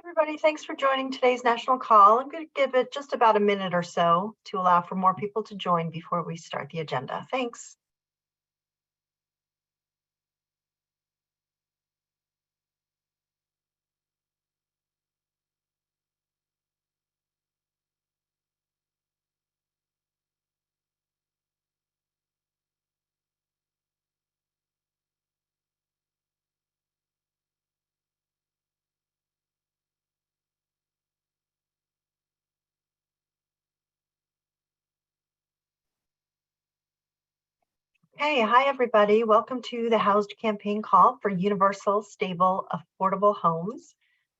Everybody. Thanks for joining today's national call. I'm going to give it just about a minute or so to allow for more people to join before we start the agenda. Thanks. Hey, hi, everybody. Welcome to the HoUSed campaign call for universal, stable, affordable homes.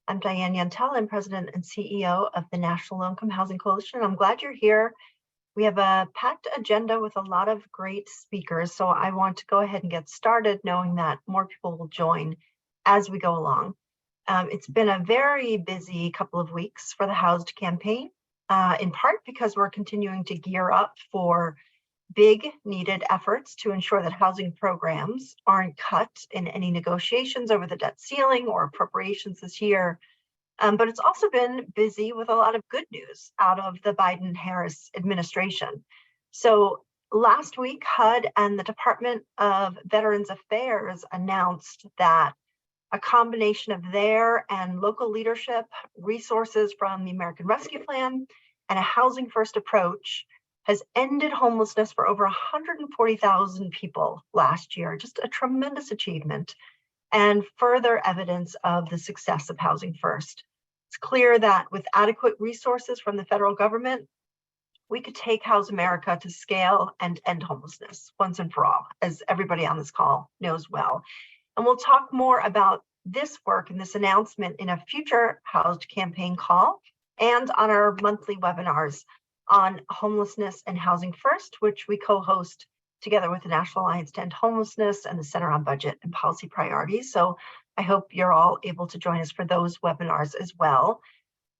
I'm Diane Yantel. I'm President and CEO of the National Low-Income Housing Coalition. I'm glad you're here. We have a packed agenda with a lot of great speakers, so I want to go ahead and get started knowing that more people will join as we go along. It's been a very busy couple of weeks for the HoUSed campaign, in part because we're continuing to gear up for big needed efforts to ensure that housing programs aren't cut in any negotiations over the debt ceiling or appropriations this year. But it's also been busy with a lot of good news out of the Biden-Harris administration. So last week, HUD and the Department of Veterans Affairs announced that a combination of their and local leadership, resources from the American Rescue Plan, and a housing first approach has ended homelessness for over 140,000 people last year. Just a tremendous achievement and further evidence of the success of Housing First. It's clear that with adequate resources from the federal government, we could take House America to scale and end homelessness once and for all, as everybody on this call knows well. And we'll talk more about this work and this announcement in a future HoUSed campaign call and on our monthly webinars on homelessness and Housing First, which we co-host together with the National Alliance to End Homelessness and the Center on Budget and Policy Priorities. So I hope you're all able to join us for those webinars as well.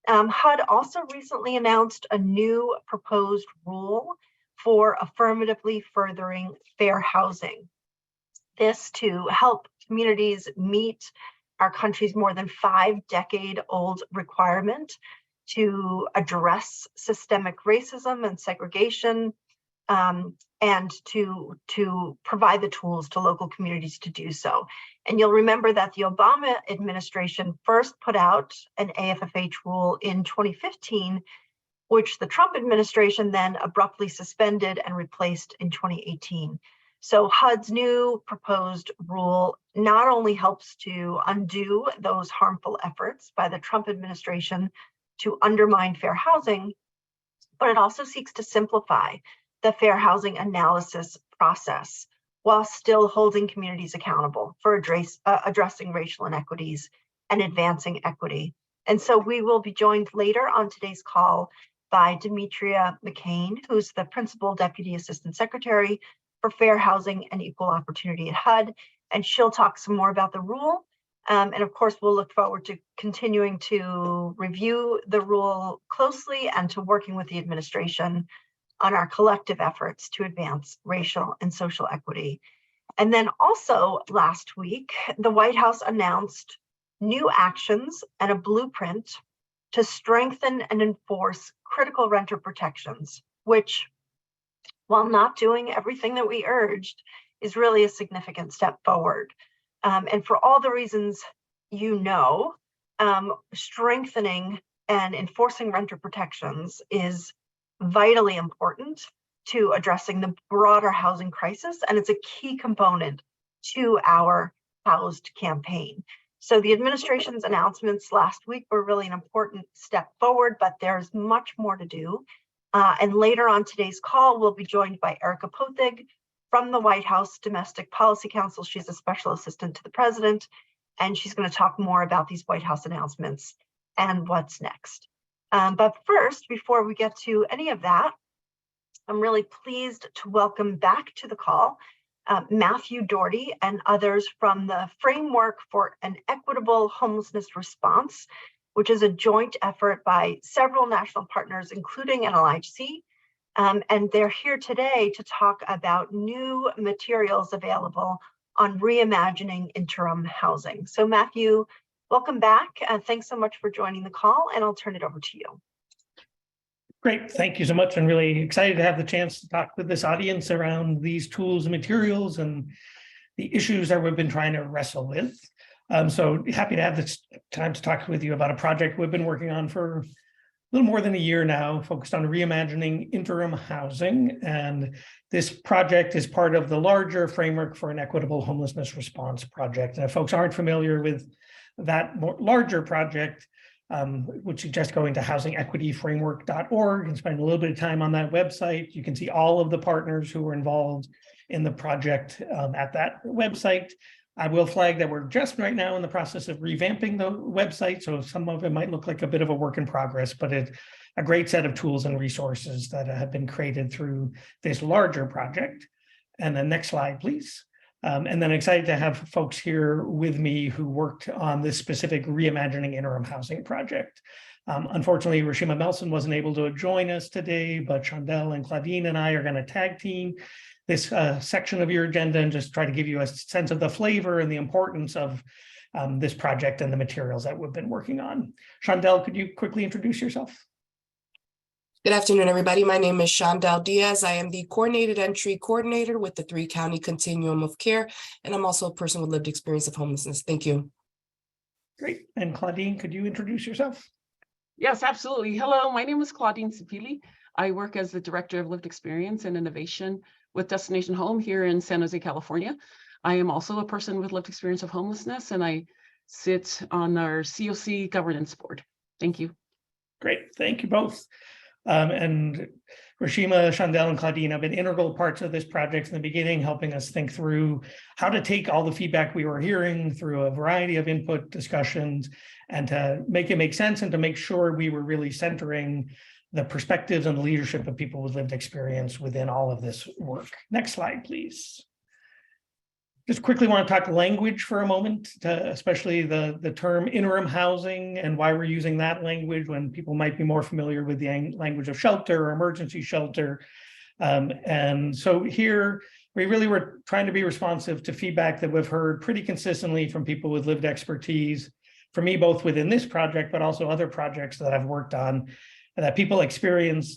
HUD also recently announced a new proposed rule for affirmatively furthering fair housing. This to help communities meet our country's more than 5-decade-old requirement to address systemic racism and segregation, and to provide the tools to local communities to do so. And you'll remember that the Obama administration first put out an AFFH rule in 2015, which the Trump administration then abruptly suspended and replaced in 2018. So HUD's new proposed rule not only helps to undo those harmful efforts by the Trump administration to undermine fair housing, but it also seeks to simplify the fair housing analysis process while still holding communities accountable for addressing racial inequities and advancing equity. And so we will be joined later on today's call by Demetria McCain, who's the Principal Deputy Assistant Secretary for Fair Housing and Equal Opportunity at HUD, and she'll talk some more about the rule. And of course, we'll look forward to continuing to review the rule closely and to working with the administration on our collective efforts to advance racial and social equity. And then also last week, the White House announced new actions and a blueprint to strengthen and enforce critical renter protections, which, while not doing everything that we urged, is really a significant step forward. And for all the reasons you know, strengthening and enforcing renter protections is vitally important to addressing the broader housing crisis, and it's a key component to our HoUSed campaign. So the administration's announcements last week were really an important step forward, but there's much more to do. And later on today's call, we'll be joined by Erica Pothig from the White House Domestic Policy Council. She's a special assistant to the president, and she's going to talk more about these White House announcements and what's next. But first, before we get to any of that, I'm really pleased to welcome back to the call Matthew Doherty and others from the Framework for an Equitable Homelessness Response, which is a joint effort by several national partners, including NLIHC. And they're here today to talk about new materials available on reimagining interim housing. So Matthew Welcome back. Thanks so much for joining the call, and I'll turn it over to you. Great, thank you so much. I'm really excited to have the chance to talk with this audience around these tools and materials and the issues that we've been trying to wrestle with. So happy to have this time to talk with you about a project we've been working on for a little more than a year now, focused on reimagining interim housing. And this project is part of the larger framework for an equitable homelessness response project. And if folks aren't familiar with that larger project, would suggest going to housingequityframework.org and spend a little bit of time on that website. You can see all of the partners who were involved in the project at that website. I will flag that we're just right now in the process of revamping the website, so some of it might look like a bit of a work in progress, but it's a great set of tools and resources that have been created through this larger project. And then next slide, please. And then excited to have folks here with me who worked on this specific reimagining interim housing project. Unfortunately, Rashima Melson wasn't able to join us today, but Chandel and Claudine and I are going to tag team this section of your agenda and just try to give you a sense of the flavor and the importance of this project and the materials that we've been working on. Chandel, could you quickly introduce yourself? Good afternoon, everybody. My name is Chandel Diaz. I am the Coordinated Entry Coordinator with the 3-County Continuum of Care, and I'm also a person with lived experience of homelessness. Thank you. Great. And Claudine, could you introduce yourself? Yes, absolutely. Hello, my name is Claudine Sipili. I work as the Director of Lived Experience and Innovation with Destination Home here in San Jose, California. I am also a person with lived experience of homelessness, and I sit on our COC governance board. Thank you. Great. Thank you both. And Rashima, Chandel, and Claudine have been integral parts of this project in the beginning, helping us think through how to take all the feedback we were hearing through a variety of input discussions and to make it make sense and to make sure we were really centering the perspectives and the leadership of people with lived experience within all of this work. Next slide, please. Just quickly want to talk language for a moment, especially the term interim housing and why we're using that language when people might be more familiar with the language of shelter or emergency shelter. And so here, we really were trying to be responsive to feedback that we've heard pretty consistently from people with lived expertise, for me, both within this project, but also other projects that I've worked on, that people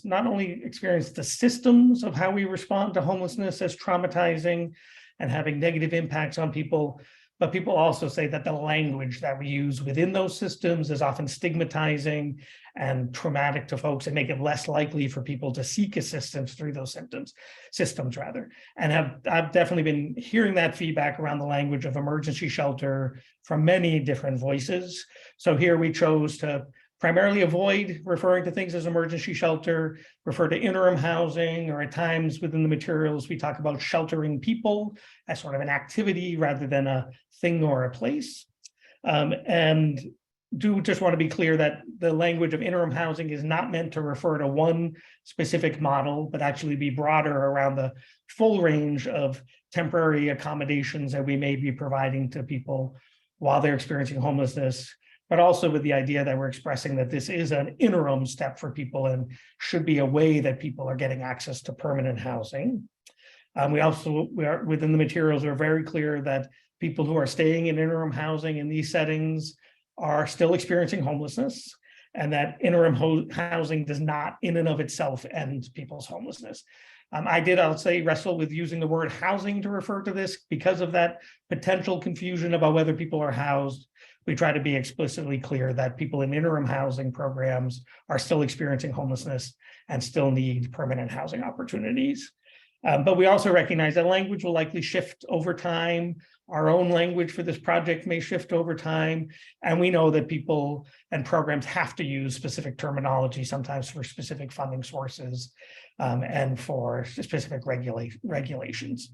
not only experience the systems of how we respond to homelessness as traumatizing and having negative impacts on people, but people also say that the language that we use within those systems is often stigmatizing and traumatic to folks and make it less likely for people to seek assistance through those systems rather. And I've definitely been hearing that feedback around the language of emergency shelter from many different voices. So here we chose to primarily avoid referring to things as emergency shelter, refer to interim housing, or at times within the materials, we talk about sheltering people as sort of an activity rather than a thing or a place. And do just want to be clear that the language of interim housing is not meant to refer to one specific model, but actually be broader around the full range of temporary accommodations that we may be providing to people while they're experiencing homelessness, but also with the idea that we're expressing that this is an interim step for people and should be a way that people are getting access to permanent housing. We are within the materials, we're very clear that people who are staying in interim housing in these settings are still experiencing homelessness, and that interim housing does not in and of itself end people's homelessness. I'll say, wrestle with using the word housing to refer to this because of that potential confusion about whether people are housed. We try to be explicitly clear that people in interim housing programs are still experiencing homelessness and still need permanent housing opportunities. But we also recognize that language will likely shift over time. Our own language for this project may shift over time. And we know that people and programs have to use specific terminology, sometimes for specific funding sources and for specific regulations.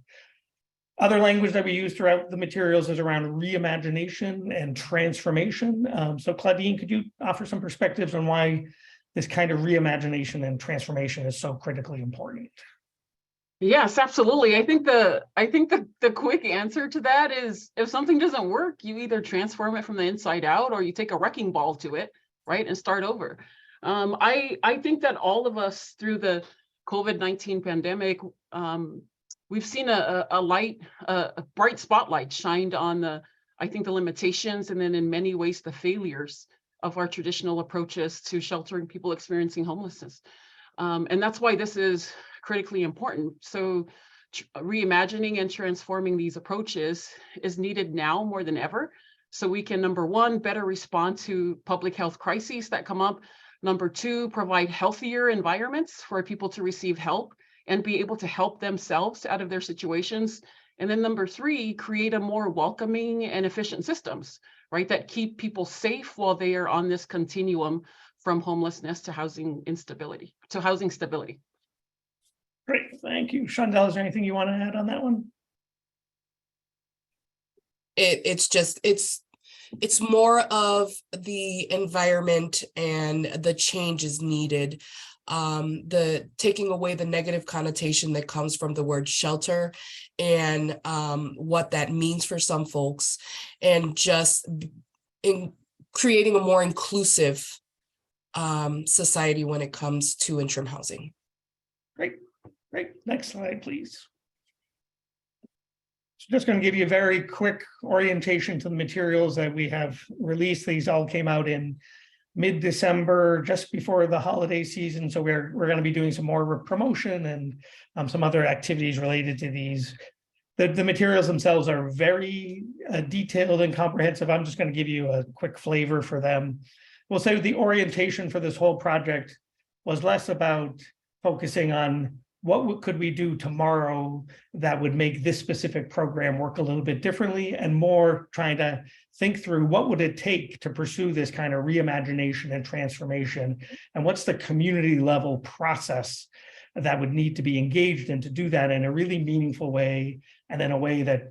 Other language that we use throughout the materials is around reimagination and transformation. So Claudine, could you offer some perspectives on why this kind of reimagination and transformation is so critically important? Yes, absolutely. I think the quick answer to that is if something doesn't work, you either transform it from the inside out or you take a wrecking ball to it, right, and start over. I think that all of us through the COVID-19 pandemic, we've seen a bright spotlight shined on the I think the limitations and then in many ways the failures of our traditional approaches to sheltering people experiencing homelessness. And that's why this is critically important. So reimagining and transforming these approaches is needed now more than ever. So we can, number one, better respond to public health crises that come up. Number two, provide healthier environments for people to receive help and be able to help themselves out of their situations. And then number three, create a more welcoming and efficient systems, right, that keep people safe while they are on this continuum from homelessness to housing instability, to housing stability. Great, thank you. Shondell, is there anything you want to add on that one? It's more of the environment and the changes needed. The taking away the negative connotation that comes from the word shelter and what that means for some folks, and just in creating a more inclusive society when it comes to interim housing. Great. Next slide, please. So just going to give you a very quick orientation to the materials that we have released. These all came out in mid-December, just before the holiday season. So we're going to be doing some more promotion and some other activities related to these. The materials themselves are very detailed and comprehensive. I'm just going to give you a quick flavor for them. We'll say the orientation for this whole project was less about focusing on what could we do tomorrow that would make this specific program work a little bit differently, and more trying to think through what would it take to pursue this kind of reimagination and transformation, and what's the community level process that would need to be engaged in to do that in a really meaningful way, and in a way that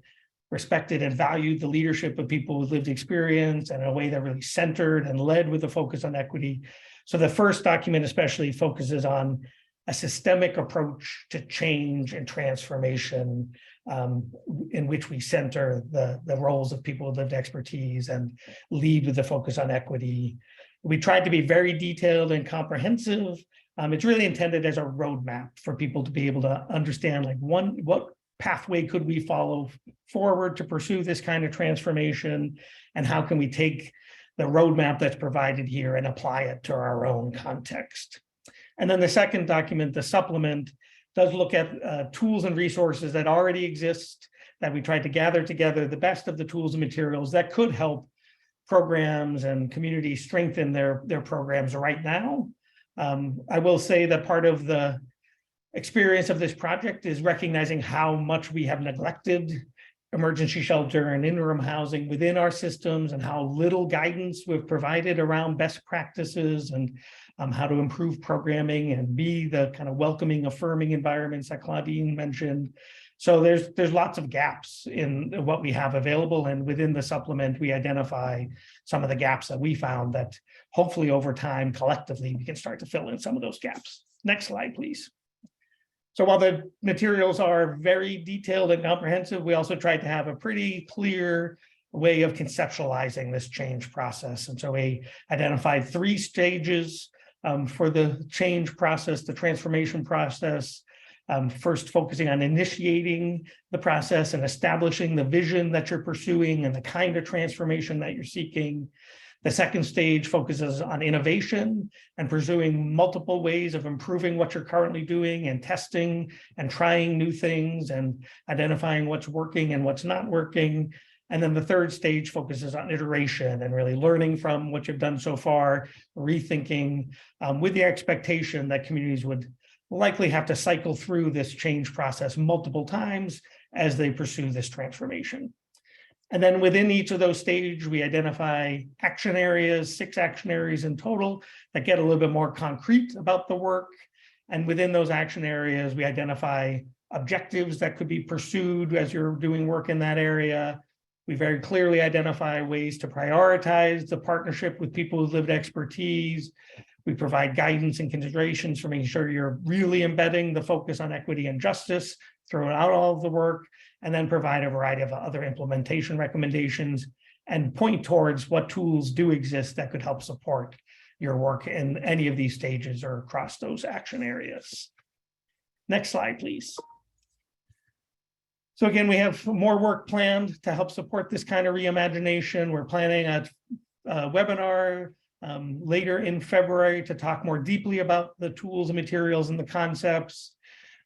respected and valued the leadership of people with lived experience, and in a way that really centered and led with a focus on equity. So the first document especially focuses on a systemic approach to change and transformation, in which we center the roles of people with lived expertise and lead with the focus on equity. We tried to be very detailed and comprehensive. It's really intended as a roadmap for people to be able to understand, like, what pathway could we follow forward to pursue this kind of transformation, and how can we take the roadmap that's provided here and apply it to our own context. And then the second document, the supplement, does look at tools and resources that already exist, that we tried to gather together the best of the tools and materials that could help programs and communities strengthen their programs right now. I will say that part of the experience of this project is recognizing how much we have neglected emergency shelter and interim housing within our systems, and how little guidance we've provided around best practices and how to improve programming and be the kind of welcoming, affirming environments that Claudine mentioned. So there's lots of gaps in what we have available, and within the supplement, we identify some of the gaps that we found that hopefully over time, collectively, we can start to fill in some of those gaps. Next slide, please. So while the materials are very detailed and comprehensive, we also tried to have a pretty clear way of conceptualizing this change process. And so we identified 3 stages for the change process, the transformation process. First, focusing on initiating the process and establishing the vision that you're pursuing and the kind of transformation that you're seeking. The second stage focuses on innovation and pursuing multiple ways of improving what you're currently doing, and testing and trying new things and identifying what's working and what's not working. And then the third stage focuses on iteration and really learning from what you've done so far, rethinking, with the expectation that communities would likely have to cycle through this change process multiple times as they pursue this transformation. And then within each of those stages, we identify action areas, 6 action areas in total, that get a little bit more concrete about the work. And within those action areas, we identify objectives that could be pursued as you're doing work in that area. We very clearly identify ways to prioritize the partnership with people with lived expertise. We provide guidance and considerations for making sure you're really embedding the focus on equity and justice throughout all of the work, and then provide a variety of other implementation recommendations and point towards what tools do exist that could help support your work in any of these stages or across those action areas. Next slide, please. So again, we have more work planned to help support this kind of reimagination. We're planning a webinar later in February to talk more deeply about the tools and materials and the concepts.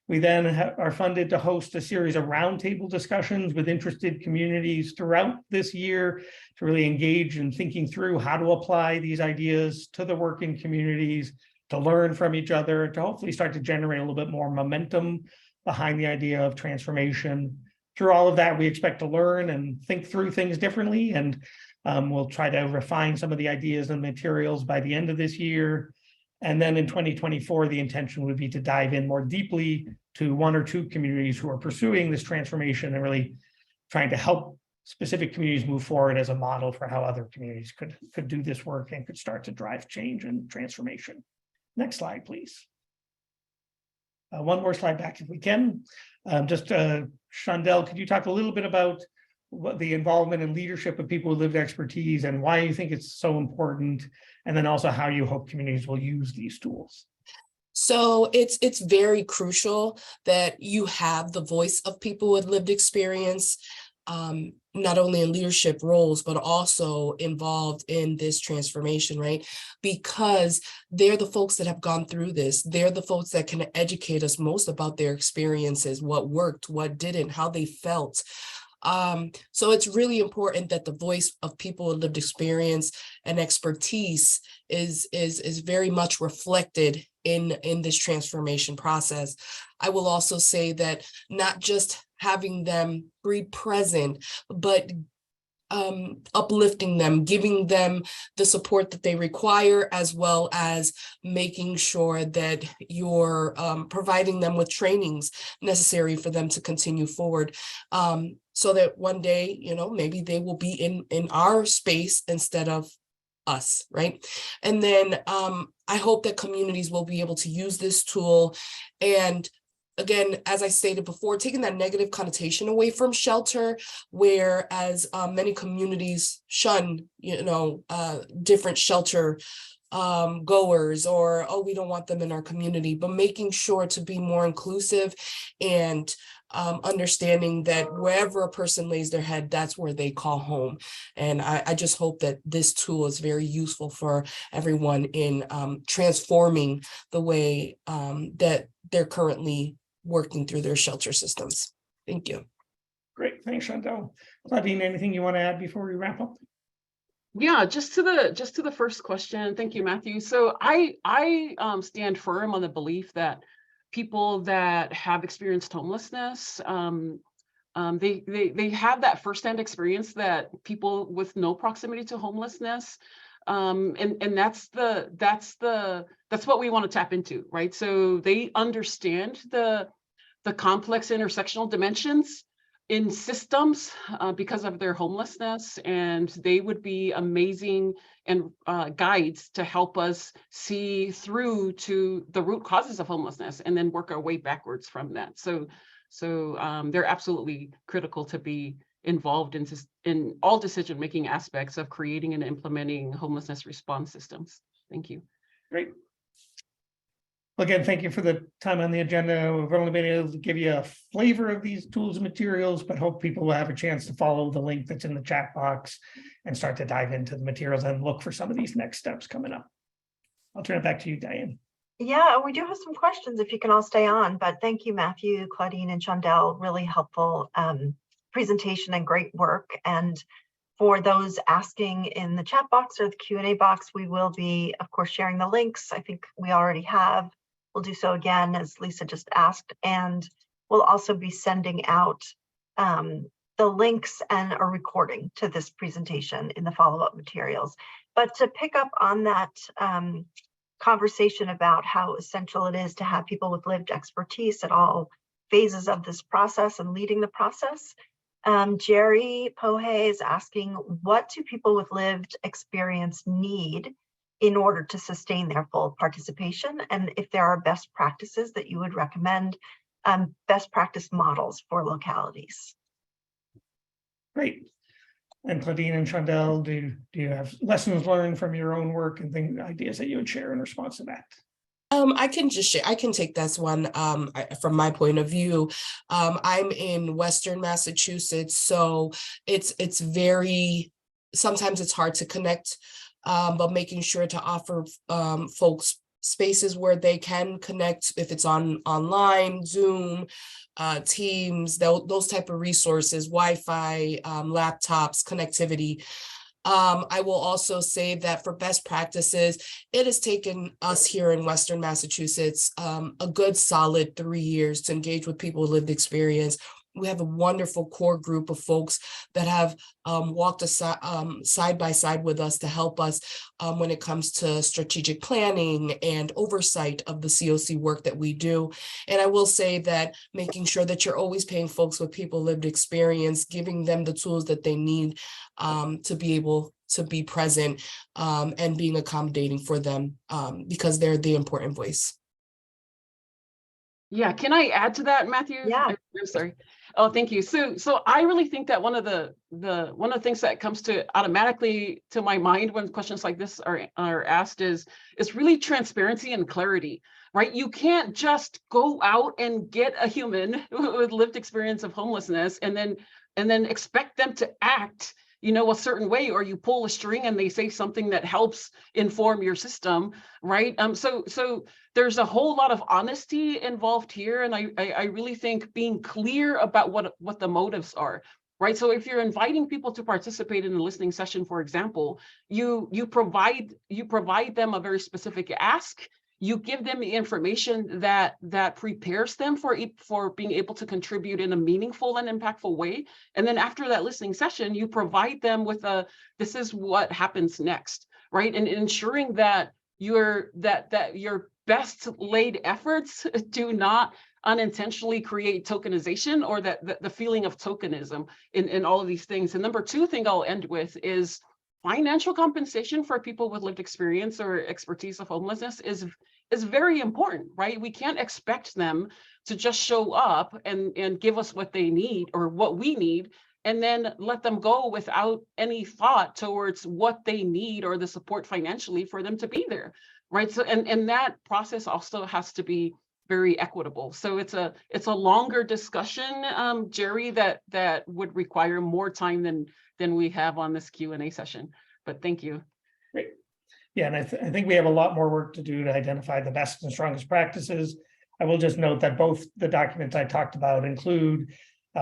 We then are funded to host a series of roundtable discussions with interested communities throughout this year to really engage in thinking through how to apply these ideas to the working communities, to learn from each other, to hopefully start to generate a little bit more momentum behind the idea of transformation. Through all of that, we expect to learn and think through things differently, and we'll try to refine some of the ideas and materials by the end of this year. And then in 2024, the intention would be to dive in more deeply to one or two communities who are pursuing this transformation and really trying to help specific communities move forward as a model for how other communities could do this work and could start to drive change and transformation. Next slide, please. One more slide back if we can. Chandel, could you talk a little bit about what the involvement and leadership of people with lived expertise and why you think it's so important, and then also how you hope communities will use these tools? So it's very crucial that you have the voice of people with lived experience, not only in leadership roles, but also involved in this transformation, right? Because they're the folks that have gone through this. They're the folks that can educate us most about their experiences, what worked, what didn't, how they felt. So it's really important that the voice of people with lived experience and expertise is very much reflected in this transformation process. I will also say that not just having them be present, but uplifting them, giving them the support that they require, as well as making sure that you're providing them with trainings necessary for them to continue forward, so that one day, maybe they will be in our space instead of us, right? And then I hope that communities will be able to use this tool. And again, as I stated before, taking that negative connotation away from shelter, whereas many communities shun, different shelter goers, or, oh, we don't want them in our community, but making sure to be more inclusive and understanding that wherever a person lays their head, that's where they call home. And I just hope that this tool is very useful for everyone in transforming the way that they're currently working through their shelter systems. Thank you. Great, thanks, Chantal. Claudine, anything you want to add before we wrap up? Yeah, just to the first question. Thank you, Matthew. So I stand firm on the belief that people that have experienced homelessness, they have that firsthand experience that people with no proximity to homelessness, and that's what we want to tap into, right? So they understand the complex intersectional dimensions in systems because of their homelessness, and they would be amazing and guides to help us see through to the root causes of homelessness and then work our way backwards from that. So they're absolutely critical to be involved in all decision-making aspects of creating and implementing homelessness response systems. Thank you. Great. Again, thank you for the time on the agenda. We've only been able to give you a flavor of these tools and materials, but hope people will have a chance to follow the link that's in the chat box and start to dive into the materials and look for some of these next steps coming up. I'll turn it back to you, Diane. Yeah, we do have some questions if you can all stay on, but thank you, Matthew, Claudine, and Chandel. Really helpful presentation and great work. And for those asking in the chat box or the Q&A box, we will be, of course, sharing the links. I think we already have. We'll do so again, as Lisa just asked, and we'll also be sending out the links and a recording to this presentation in the follow-up materials. But to pick up on that conversation about how essential it is to have people with lived expertise at all phases of this process and leading the process, Jerry Pohe is asking, what do people with lived experience need in order to sustain their full participation? And if there are best practices that you would recommend, best practice models for localities. Great. And Claudine and Chandel, do you have lessons learned from your own work and ideas that you would share in response to that? I can just share, I can take this one from my point of view. I'm in Western Massachusetts, so it's very, sometimes it's hard to connect, but making sure to offer folks spaces where they can connect, if it's online, Zoom, Teams, those type of resources, Wi-Fi, laptops, connectivity. I will also say that for best practices, it has taken us here in Western Massachusetts a good solid 3 years to engage with people with lived experience. We have a wonderful core group of folks that have walked side by side with us to help us when it comes to strategic planning and oversight of the COC work that we do. And I will say that making sure that you're always paying folks with people lived experience, giving them the tools that they need to be able to be present and being accommodating for them because they're the important voice. Yeah, can I add to that, Matthew? Yeah. I'm sorry. Oh, thank you. So I really think that one of the things that comes to automatically to my mind when questions like this are asked is really transparency and clarity, right? You can't just go out and get a human with lived experience of homelessness and then expect them to act, you know, a certain way, or you pull a string and they say something that helps inform your system, right? So there's a whole lot of honesty involved here, and I really think being clear about what the motives are, right? So if you're inviting people to participate in a listening session, for example, you provide them a very specific ask. You give them the information that prepares them for being able to contribute in a meaningful and impactful way. And then after that listening session, you provide them with this is what happens next, right? And ensuring that your best laid efforts do not unintentionally create tokenization or that the feeling of tokenism in all of these things. And number two thing I'll end with is financial compensation for people with lived experience or expertise of homelessness is very important, right? We can't expect them to just show up and give us what they need or what we need, and then let them go without any thought towards what they need or the support financially for them to be there, right? So and that process also has to be very equitable. So it's a longer discussion, Jerry, that would require more time than we have on this Q&A session. But thank you. Great. Yeah, and I think we have a lot more work to do to identify the best and strongest practices. I will just note that both the documents I talked about include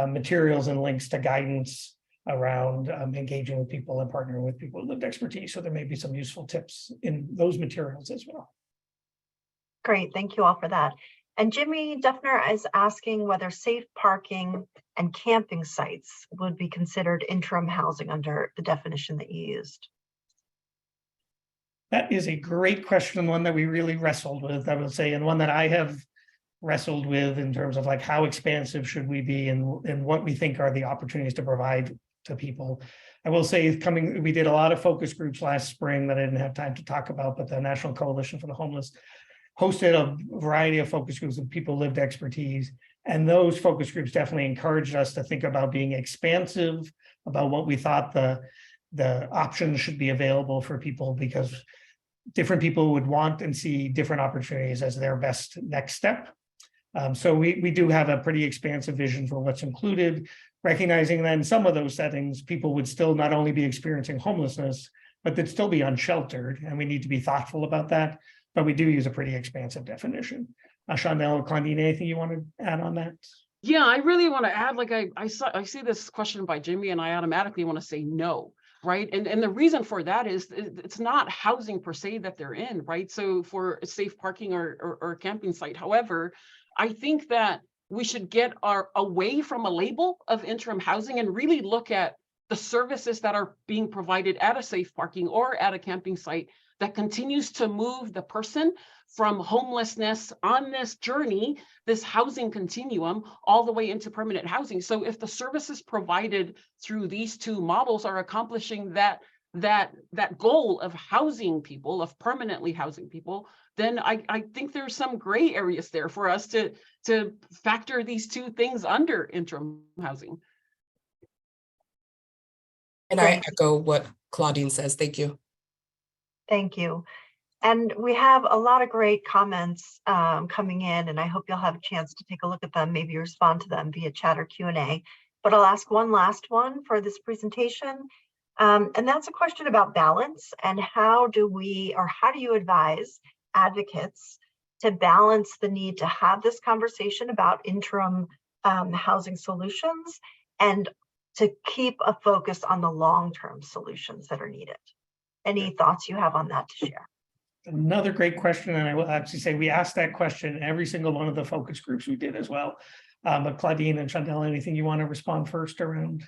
materials and links to guidance around engaging with people and partnering with people with lived expertise. So there may be some useful tips in those materials as well. Great, thank you all for that. And Jimmy Duffner is asking whether safe parking and camping sites would be considered interim housing under the definition that you used. That is a great question, one that we really wrestled with, I will say, and one that I have wrestled with in terms of like how expansive should we be and what we think are the opportunities to provide to people. I will say we did a lot of focus groups last spring that I didn't have time to talk about, but the National Coalition for the Homeless hosted a variety of focus groups with people lived expertise. And those focus groups definitely encouraged us to think about being expansive about what we thought the options should be available for people, because different people would want and see different opportunities as their best next step. So we do have a pretty expansive vision for what's included, recognizing that in some of those settings, people would still not only be experiencing homelessness, but they'd still be unsheltered, and we need to be thoughtful about that. But we do use a pretty expansive definition. Shondell or Claudine, anything you want to add on that? Yeah, I really want to add, like I see this question by Jimmy and I automatically want to say no, right? And the reason for that is it's not housing per se that they're in, right? So for a safe parking or camping site. However, I think that we should get away from a label of interim housing and really look at the services that are being provided at a safe parking or at a camping site that continues to move the person from homelessness on this journey, this housing continuum, all the way into permanent housing. So if the services provided through these two models are accomplishing that goal of housing people, of permanently housing people, then I think there's some gray areas there for us to factor these two things under interim housing. And I echo what Claudine says. Thank you. Thank you. And we have a lot of great comments coming in, and I hope you'll have a chance to take a look at them, maybe respond to them via chat or Q&A. But I'll ask one last one for this presentation. And that's a question about balance and how do you advise advocates to balance the need to have this conversation about interim housing solutions and to keep a focus on the long-term solutions that are needed. Any thoughts you have on that to share? Another great question, and I will actually say we asked that question in every single one of the focus groups we did as well. But Claudine and Chandel, anything you want to respond first around?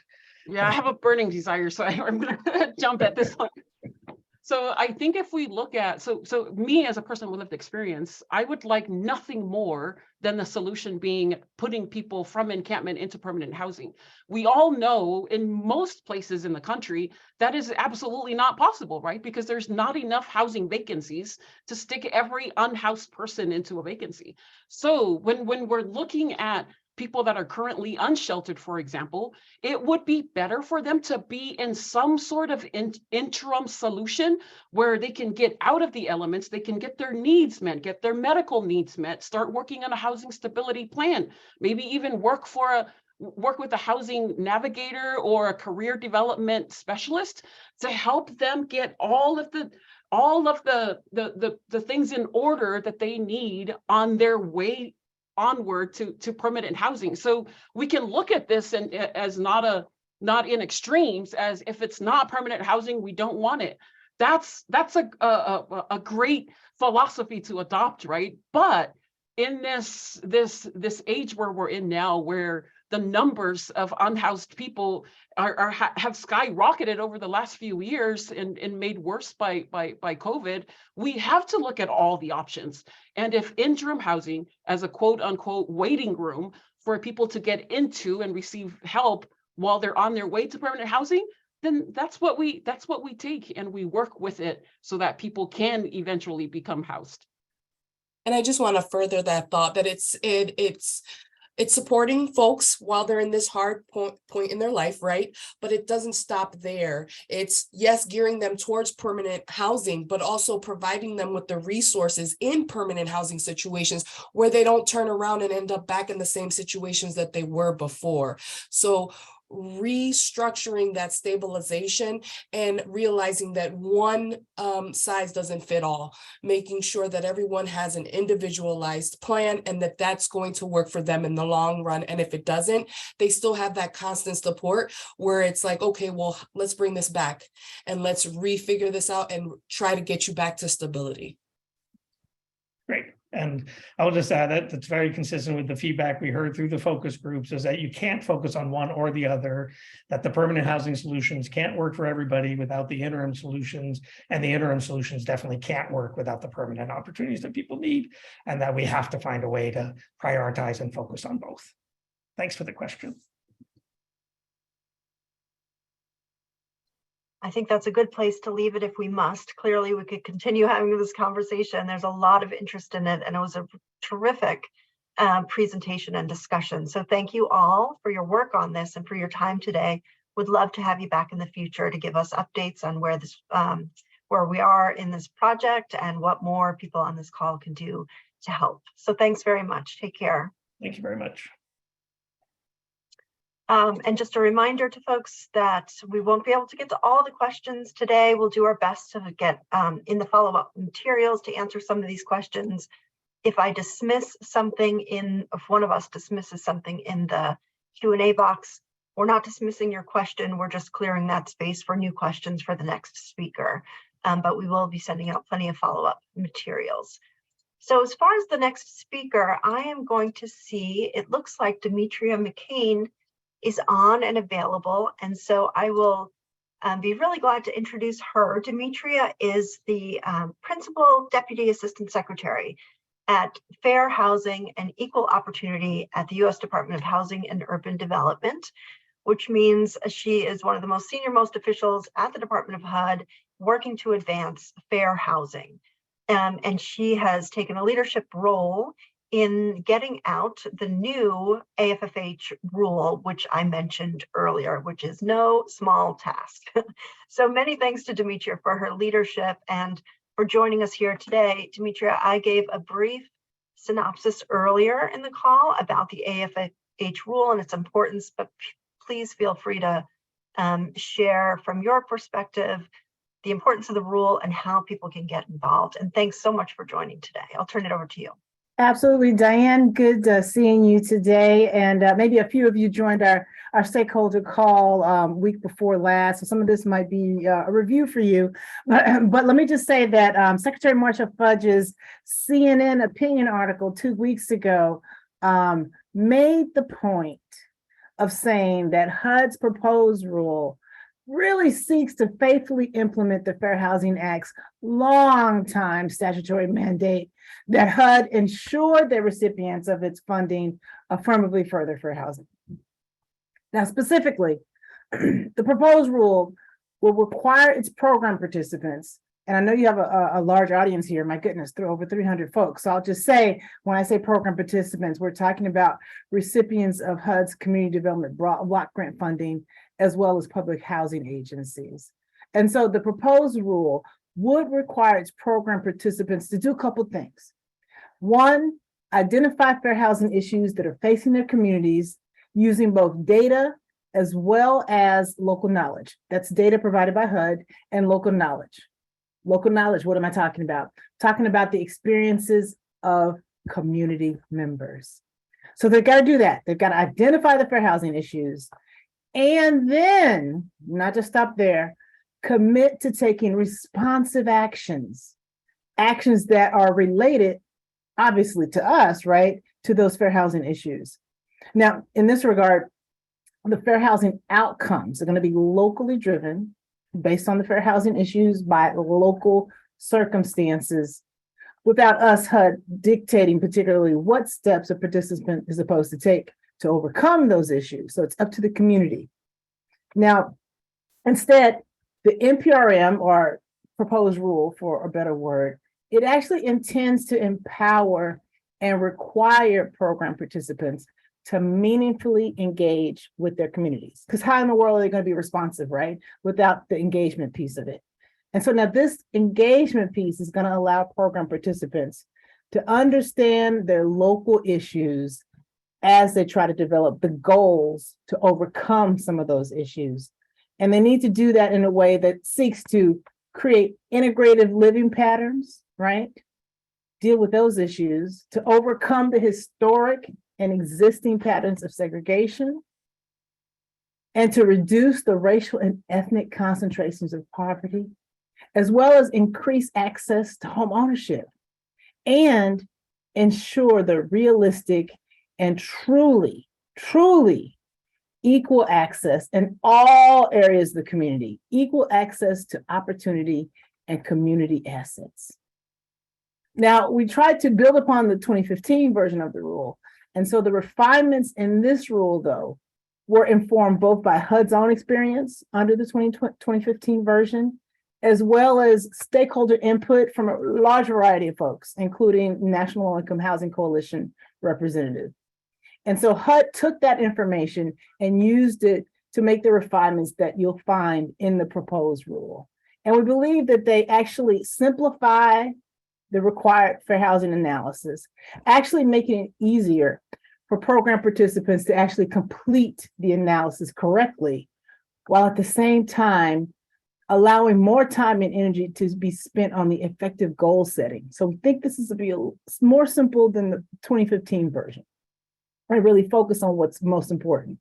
Yeah, I have a burning desire, so I'm going to jump at this one. So I think if we look at, so me as a person with lived experience, I would like nothing more than the solution being putting people from encampment into permanent housing. We all know in most places in the country, that is absolutely not possible, right? Because there's not enough housing vacancies to stick every unhoused person into a vacancy. So when we're looking at people that are currently unsheltered, for example, it would be better for them to be in some sort of interim solution where they can get out of the elements, they can get their needs met, get their medical needs met, start working on a housing stability plan, maybe even work with a housing navigator or a career development specialist to help them get all of the things in order that they need on their way onward to permanent housing. So we can look at this and as not in extremes, as if it's not permanent housing, we don't want it. That's a great philosophy to adopt, right? But in this age where we're in now, where the numbers of unhoused people have skyrocketed over the last few years and made worse by COVID, we have to look at all the options. And if interim housing as a quote unquote waiting room for people to get into and receive help while they're on their way to permanent housing, then that's what we take and we work with it so that people can eventually become housed. And I just want to further that thought that it's supporting folks while they're in this hard point in their life, right? But it doesn't stop there. It's, yes, gearing them towards permanent housing, but also providing them with the resources in permanent housing situations where they don't turn around and end up back in the same situations that they were before. So restructuring that stabilization and realizing that one size doesn't fit all, making sure that everyone has an individualized plan and that that's going to work for them in the long run. And if it doesn't, they still have that constant support where it's like, okay, well, let's bring this back and let's refigure this out and try to get you back to stability. Great. And I will just add that that's very consistent with the feedback we heard through the focus groups, is that you can't focus on one or the other, that the permanent housing solutions can't work for everybody without the interim solutions, and the interim solutions definitely can't work without the permanent opportunities that people need, and that we have to find a way to prioritize and focus on both. Thanks for the question. I think that's a good place to leave it if we must. Clearly, we could continue having this conversation. There's a lot of interest in it, and it was a terrific presentation and discussion. So thank you all for your work on this and for your time today. Would love to have you back in the future to give us updates on where we are in this project and what more people on this call can do to help. So thanks very much. Take care. Thank you very much. And just a reminder to folks that we won't be able to get to all the questions today. We'll do our best to get in the follow-up materials to answer some of these questions. If I dismiss something if one of us dismisses something in the Q&A box, we're not dismissing your question. We're just clearing that space for new questions for the next speaker. But we will be sending out plenty of follow-up materials. So as far as the next speaker, I am going to see, it looks like Demetria McCain is on and available. And so I will be really glad to introduce her. Demetria is the Principal Deputy Assistant Secretary at Fair Housing and Equal Opportunity at the U.S. Department of Housing and Urban Development, which means she is one of the most senior-most officials at the Department of HUD working to advance fair housing. And she has taken a leadership role in getting out the new AFFH rule, which I mentioned earlier, which is no small task. So many thanks to Demetria for her leadership and for joining us here today. Demetria, I gave a brief synopsis earlier in the call about the AFH rule and its importance, but please feel free to share from your perspective the importance of the rule and how people can get involved. And thanks so much for joining today. I'll turn it over to you. Absolutely, Diane. Good seeing you today. And maybe a few of you joined our stakeholder call week before last. So some of this might be a review for you. But let me just say that Secretary Marcia Fudge's CNN opinion article 2 weeks ago made the point of saying that HUD's proposed rule really seeks to faithfully implement the Fair Housing Act's long-time statutory mandate that HUD ensure the recipients of its funding affirmatively further fair housing. Now, specifically, the proposed rule will require its program participants, and I know you have a large audience here, my goodness, through over 300 folks. So I'll just say, when I say program participants, we're talking about recipients of HUD's community development block grant funding, as well as public housing agencies. And so the proposed rule would require its program participants to do a couple things. One, identify fair housing issues that are facing their communities using both data as well as local knowledge. That's data provided by HUD and local knowledge. Local knowledge, what am I talking about? Talking about the experiences of community members. So they've got to do that. They've got to identify the fair housing issues and then, not just stop there, commit to taking responsive actions that are related, obviously, to us, right, to those fair housing issues. Now, in this regard, the fair housing outcomes are going to be locally driven based on the fair housing issues by local circumstances without us, HUD, dictating particularly what steps a participant is supposed to take to overcome those issues. So it's up to the community. Now, instead, the NPRM, or proposed rule for a better word, it actually intends to empower and require program participants to meaningfully engage with their communities. Because how in the world are they going to be responsive, right, without the engagement piece of it? And so now this engagement piece is going to allow program participants to understand their local issues as they try to develop the goals to overcome some of those issues. And they need to do that in a way that seeks to create integrative living patterns, right? Deal with those issues to overcome the historic and existing patterns of segregation, and to reduce the racial and ethnic concentrations of poverty, as well as increase access to home ownership and ensure the realistic and truly equal access in all areas of the community, equal access to opportunity and community assets. Now, we tried to build upon the 2015 version of the rule. And so the refinements in this rule, though, were informed both by HUD's own experience under the 2015 version, as well as stakeholder input from a large variety of folks, including National Low Income Housing Coalition representatives. And so HUD took that information and used it to make the refinements that you'll find in the proposed rule. And we believe that they actually simplify the required fair housing analysis, actually making it easier for program participants to actually complete the analysis correctly, while at the same time allowing more time and energy to be spent on the effective goal setting. So we think this is to be more simple than the 2015 version. I really focus on what's most important.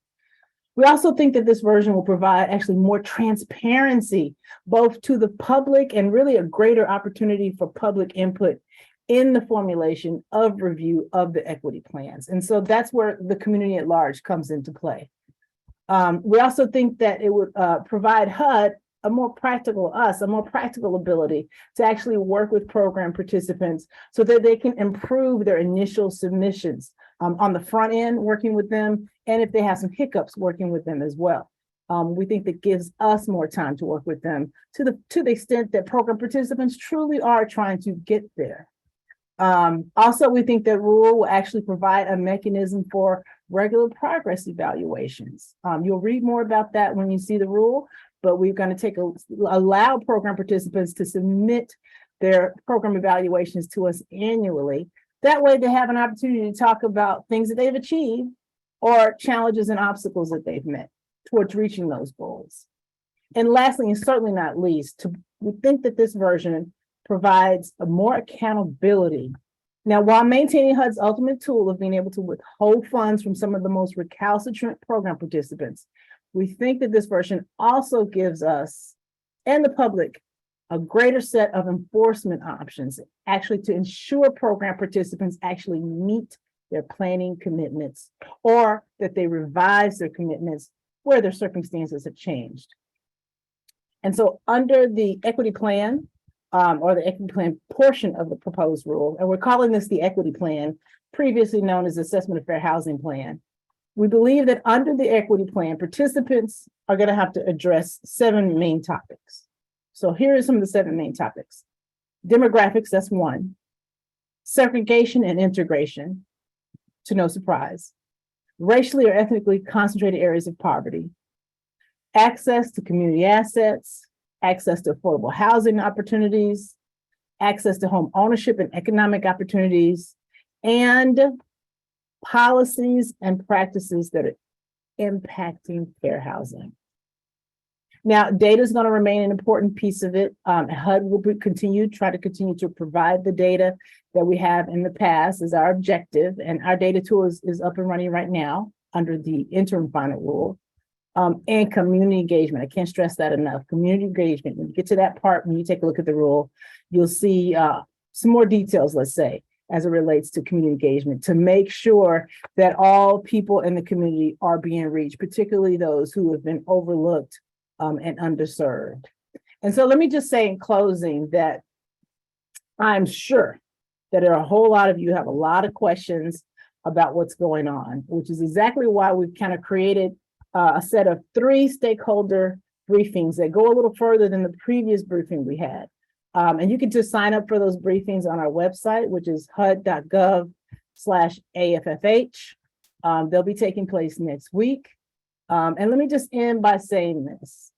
We also think that this version will provide actually more transparency, both to the public and really a greater opportunity for public input in the formulation of review of the equity plans. And so that's where the community at large comes into play. We also think that it would provide HUD a more practical ability to actually work with program participants so that they can improve their initial submissions on the front end, working with them, and if they have some hiccups, working with them as well. We think that gives us more time to work with them to the extent that program participants truly are trying to get there. Also, we think that rule will actually provide a mechanism for regular progress evaluations. You'll read more about that when you see the rule, but we're going to allow program participants to submit their program evaluations to us annually. That way they have an opportunity to talk about things that they've achieved or challenges and obstacles that they've met towards reaching those goals. And lastly, and certainly not least, we think that this version provides a more accountability. Now, while maintaining HUD's ultimate tool of being able to withhold funds from some of the most recalcitrant program participants, we think that this version also gives us and the public a greater set of enforcement options, actually to ensure program participants actually meet their planning commitments or that they revise their commitments where their circumstances have changed. And so under the equity plan, or the equity plan portion of the proposed rule, and we're calling this the equity plan, previously known as Assessment of Fair Housing Plan, we believe that under the equity plan, participants are going to have to address 7 main topics. So here are some of the 7 main topics. Demographics, that's 1. Segregation and integration, to no surprise. Racially or ethnically concentrated areas of poverty. Access to community assets, access to affordable housing opportunities, access to home ownership and economic opportunities, and policies and practices that are impacting fair housing. Now, data is going to remain an important piece of it. HUD will try to continue to provide the data that we have in the past is our objective, and our data tool is up and running right now under the interim final rule. And community engagement. I can't stress that enough. Community engagement. When you get to that part, when you take a look at the rule, you'll see some more details, let's say, as it relates to community engagement, to make sure that all people in the community are being reached, particularly those who have been overlooked and underserved. And so let me just say in closing that I'm sure that there are a whole lot of you have a lot of questions about what's going on, which is exactly why we've kind of created a set of 3 stakeholder briefings that go a little further than the previous briefing we had. And you can just sign up for those briefings on our website, which is hud.gov/AFFH. They'll be taking place next week. And let me just end by saying this.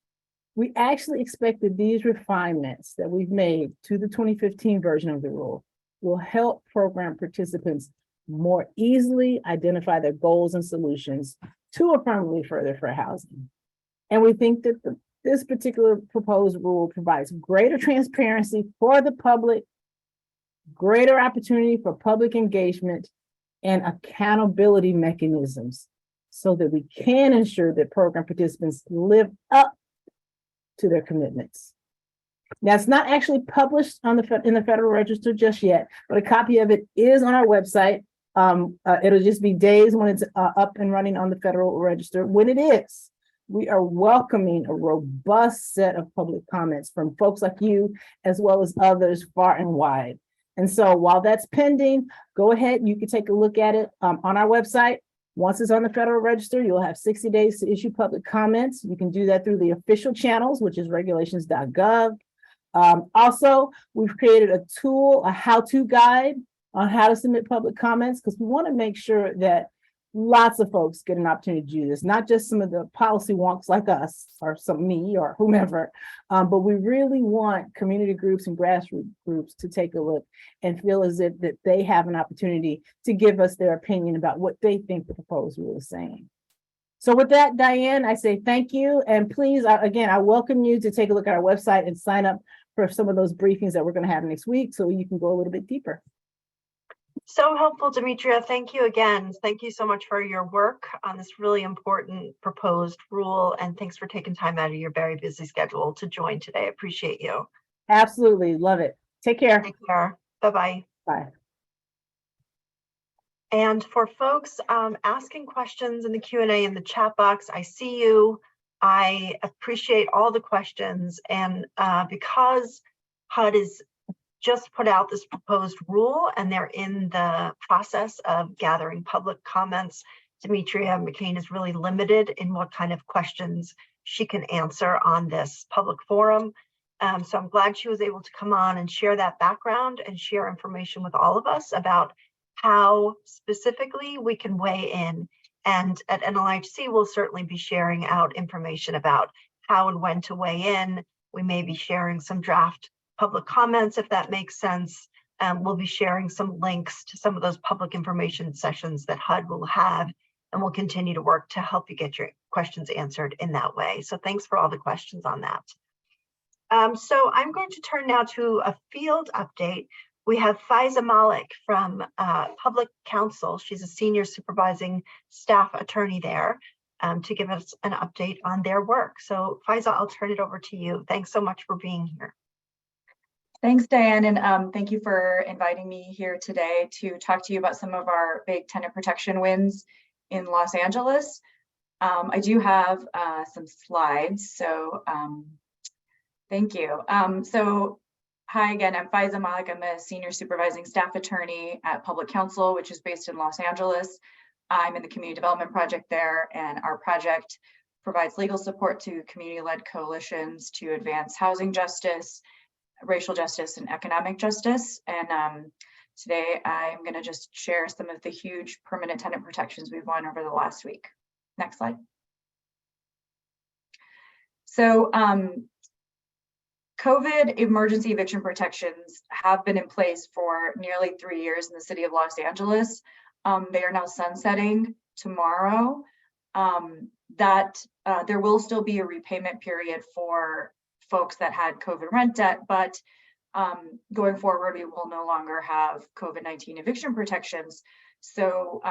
We actually expect that these refinements that we've made to the 2015 version of the rule will help program participants more easily identify their goals and solutions to affirmatively further fair housing. And we think that this particular proposed rule provides greater transparency for the public, greater opportunity for public engagement, and accountability mechanisms so that we can ensure that program participants live up to their commitments. Now, it's not actually published in the Federal Register just yet, but a copy of it is on our website. It'll just be days when it's up and running on the Federal Register. When it is, we are welcoming a robust set of public comments from folks like you, as well as others far and wide. And so while that's pending, go ahead, you can take a look at it on our website. Once it's on the Federal Register, you'll have 60 days to issue public comments. You can do that through the official channels, which is regulations.gov. Also, we've created a tool, a how-to guide on how to submit public comments, because we want to make sure that lots of folks get an opportunity to do this, not just some of the policy wonks like us or me or whomever, but we really want community groups and grassroots groups to take a look and feel as if that they have an opportunity to give us their opinion about what they think the proposed rule is saying. So with that, Diane, I say thank you. And please, again, I welcome you to take a look at our website and sign up for some of those briefings that we're going to have next week so you can go a little bit deeper. So helpful, Demetria. Thank you again. Thank you so much for your work on this really important proposed rule. And thanks for taking time out of your very busy schedule to join today. I appreciate you. Absolutely. Love it. Take care. Take care. Bye-bye. Bye. And for folks asking questions in the Q&A in the chat box, I see you. I appreciate all the questions. And because HUD is just put out this proposed rule and they're in the process of gathering public comments, Demetria McCain is really limited in what kind of questions she can answer on this public forum. So I'm glad she was able to come on and share that background and share information with all of us about how specifically we can weigh in. And at NLHC, we'll certainly be sharing out information about how and when to weigh in. We may be sharing some draft public comments, if that makes sense. We'll be sharing some links to some of those public information sessions that HUD will have, and we'll continue to work to help you get your questions answered in that way. So thanks for all the questions on that. So I'm going to turn now to a field update. We have Faiza Malik from Public Counsel. She's a senior supervising staff attorney there to give us an update on their work. So Faiza, I'll turn it over to you. Thanks so much for being here. Thanks, Diane, and thank you for inviting me here today to talk to you about some of our big tenant protection wins in Los Angeles. I do have some slides, so thank you. So hi again, I'm Faiza Malik. I'm a senior supervising staff attorney at Public Counsel, which is based in Los Angeles. I'm in the community development project there, and our project provides legal support to community-led coalitions to advance housing justice, racial justice, and economic justice. And today I'm going to just share some of the huge permanent tenant protections we've won over the last week. Next slide. So COVID emergency eviction protections have been in place for nearly 3 years in the city of Los Angeles. They are now sunsetting tomorrow. There will still be a repayment period for folks that had COVID rent debt, but going forward, we will no longer have COVID-19 eviction protections. So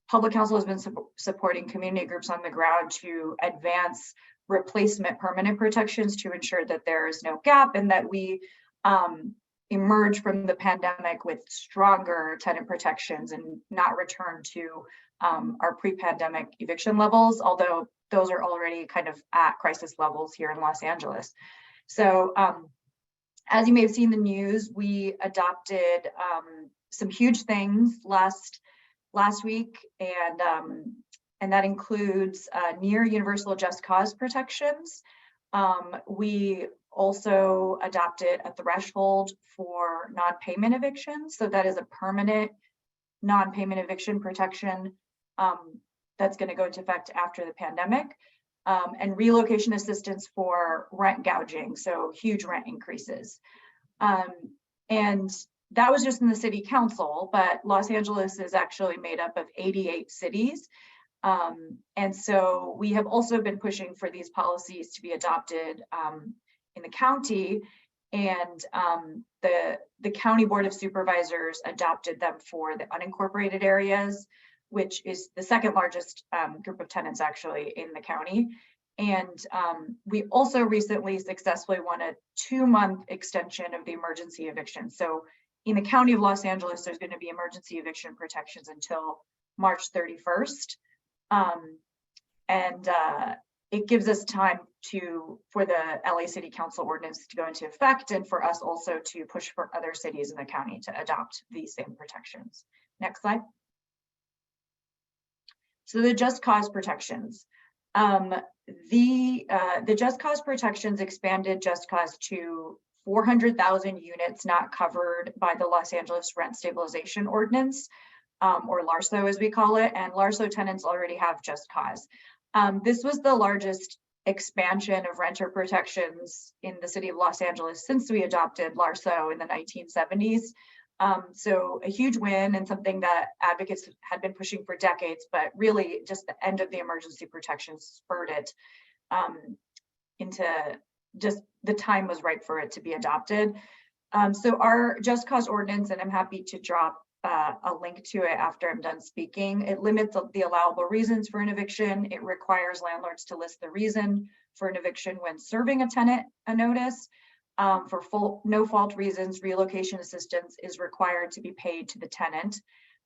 Public Counsel has been supporting community groups on the ground to advance replacement permanent protections to ensure that there is no gap and that we emerge from the pandemic with stronger tenant protections and not return to our pre-pandemic eviction levels, although those are already kind of at crisis levels here in Los Angeles. So as you may have seen in the news, we adopted some huge things last week, and that includes near universal just cause protections. We also adopted a threshold for non-payment evictions. So that is a permanent non-payment eviction protection that's going to go into effect after the pandemic, and relocation assistance for rent gouging, so huge rent increases. And that was just in the city council, but Los Angeles is actually made up of 88 cities. And so we have also been pushing for these policies to be adopted in the county, and the County Board of Supervisors adopted them for the unincorporated areas, which is the second largest group of tenants actually in the county. And we also recently successfully won a 2-month extension of the emergency eviction. So in the County of Los Angeles, there's going to be emergency eviction protections until March 31st. It gives us time for the LA City Council ordinance to go into effect, and for us also to push for other cities in the county to adopt these same protections. Next slide. So the just cause protections. The just cause protections expanded just cause to 400,000 units not covered by the Los Angeles Rent Stabilization Ordinance, or LARSO as we call it, and LARSO tenants already have just cause. This was the largest expansion of renter protections in the city of Los Angeles since we adopted LARSO in the 1970s. So a huge win, and something that advocates had been pushing for decades, but really just the end of the emergency protections spurred it into just the time was right for it to be adopted. So our just cause ordinance, and I'm happy to drop a link to it after I'm done speaking. It limits the allowable reasons for an eviction. It requires landlords to list the reason for an eviction when serving a tenant a notice. For no fault reasons, relocation assistance is required to be paid to the tenant.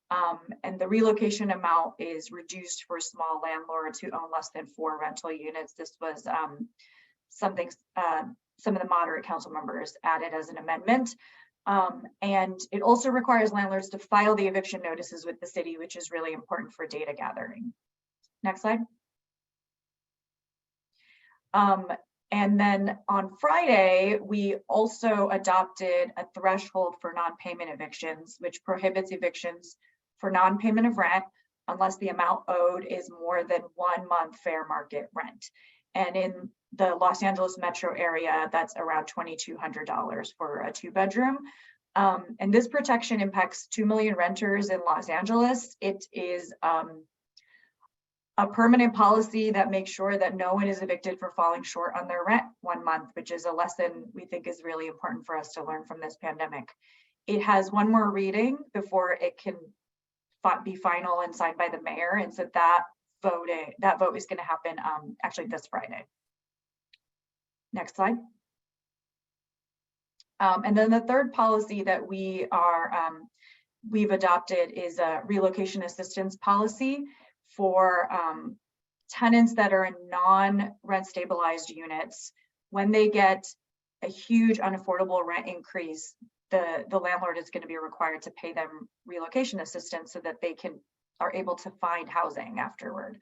And the relocation amount is reduced for small landlords who own less than 4 rental units. This was something some of the moderate council members added as an amendment. And it also requires landlords to file the eviction notices with the city, which is really important for data gathering. Next slide. And then on Friday, we also adopted a threshold for non-payment evictions, which prohibits evictions for non-payment of rent unless the amount owed is more than 1 month fair market rent. And in the Los Angeles metro area, that's around $2,200 for a 2-bedroom. And this protection impacts 2 million renters in Los Angeles. It is a permanent policy that makes sure that no one is evicted for falling short on their rent 1 month, which is a lesson we think is really important for us to learn from this pandemic. It has one more reading before it can be final and signed by the mayor. And so that vote is going to happen actually this Friday. Next slide. And then the third policy that we've adopted is a relocation assistance policy for tenants that are in non-rent stabilized units. When they get a huge unaffordable rent increase, the landlord is going to be required to pay them relocation assistance so that they are able to find housing afterward.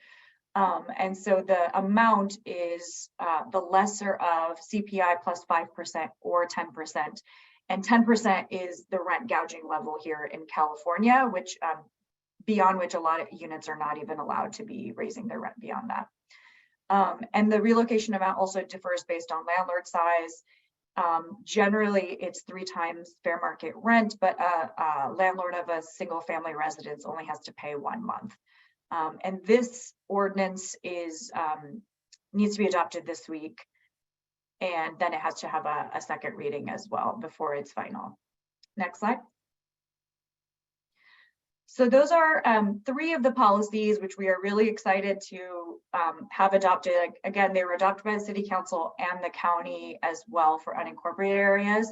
And so the amount is the lesser of CPI plus 5% or 10%. And 10% is the rent gouging level here in California, which beyond which a lot of units are not even allowed to be raising their rent beyond that. And the relocation amount also differs based on landlord size. Generally, it's 3 times fair market rent, but a landlord of a single family residence only has to pay 1 month. And this ordinance needs to be adopted this week. And then it has to have a second reading as well before it's final. Next slide. So those are 3 of the policies which we are really excited to have adopted. Again, they were adopted by the city council and the county as well for unincorporated areas.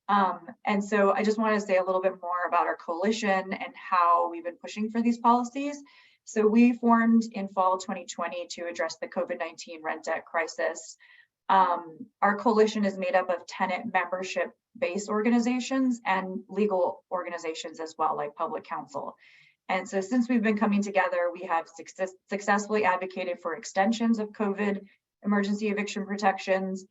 And so I just want to say a little bit more about our coalition and how we've been pushing for these policies. So we formed in fall 2020 to address the COVID-19 rent debt crisis. Our coalition is made up of tenant membership-based organizations and legal organizations as well, like public counsel. And so since we've been coming together, we have successfully advocated for extensions of COVID emergency eviction protections.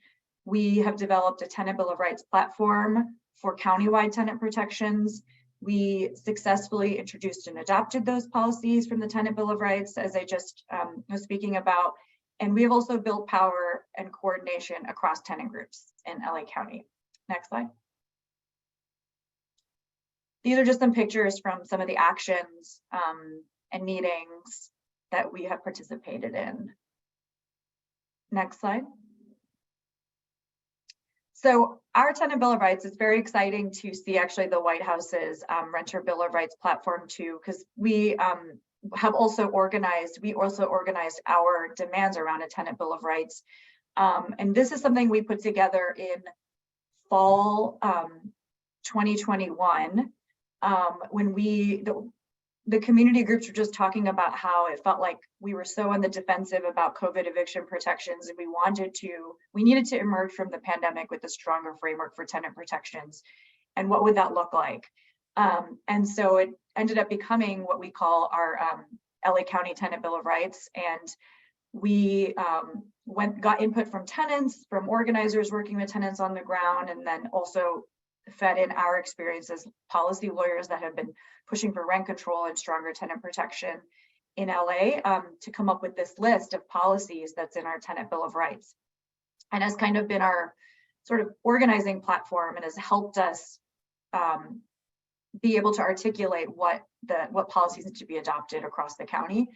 We have developed a tenant bill of rights platform for countywide tenant protections. We successfully introduced and adopted those policies from the tenant bill of rights, as I just was speaking about. And we have also built power and coordination across tenant groups in LA County. Next slide. These are just some pictures from some of the actions and meetings that we have participated in. Next slide. So our tenant bill of rights is very exciting to see actually the White House's renter bill of rights platform too, because we also organized our demands around a tenant bill of rights. And this is something we put together in fall 2021 when the community groups were just talking about how it felt like we were so on the defensive about COVID eviction protections, and we needed to emerge from the pandemic with a stronger framework for tenant protections. And what would that look like? And so it ended up becoming what we call our LA County Tenant Bill of Rights. And we got input from tenants, from organizers working with tenants on the ground, and then also fed in our experience as policy lawyers that have been pushing for rent control and stronger tenant protection in LA to come up with this list of policies that's in our Tenant Bill of Rights. And has kind of been our sort of organizing platform and has helped us be able to articulate what policies need to be adopted across the county.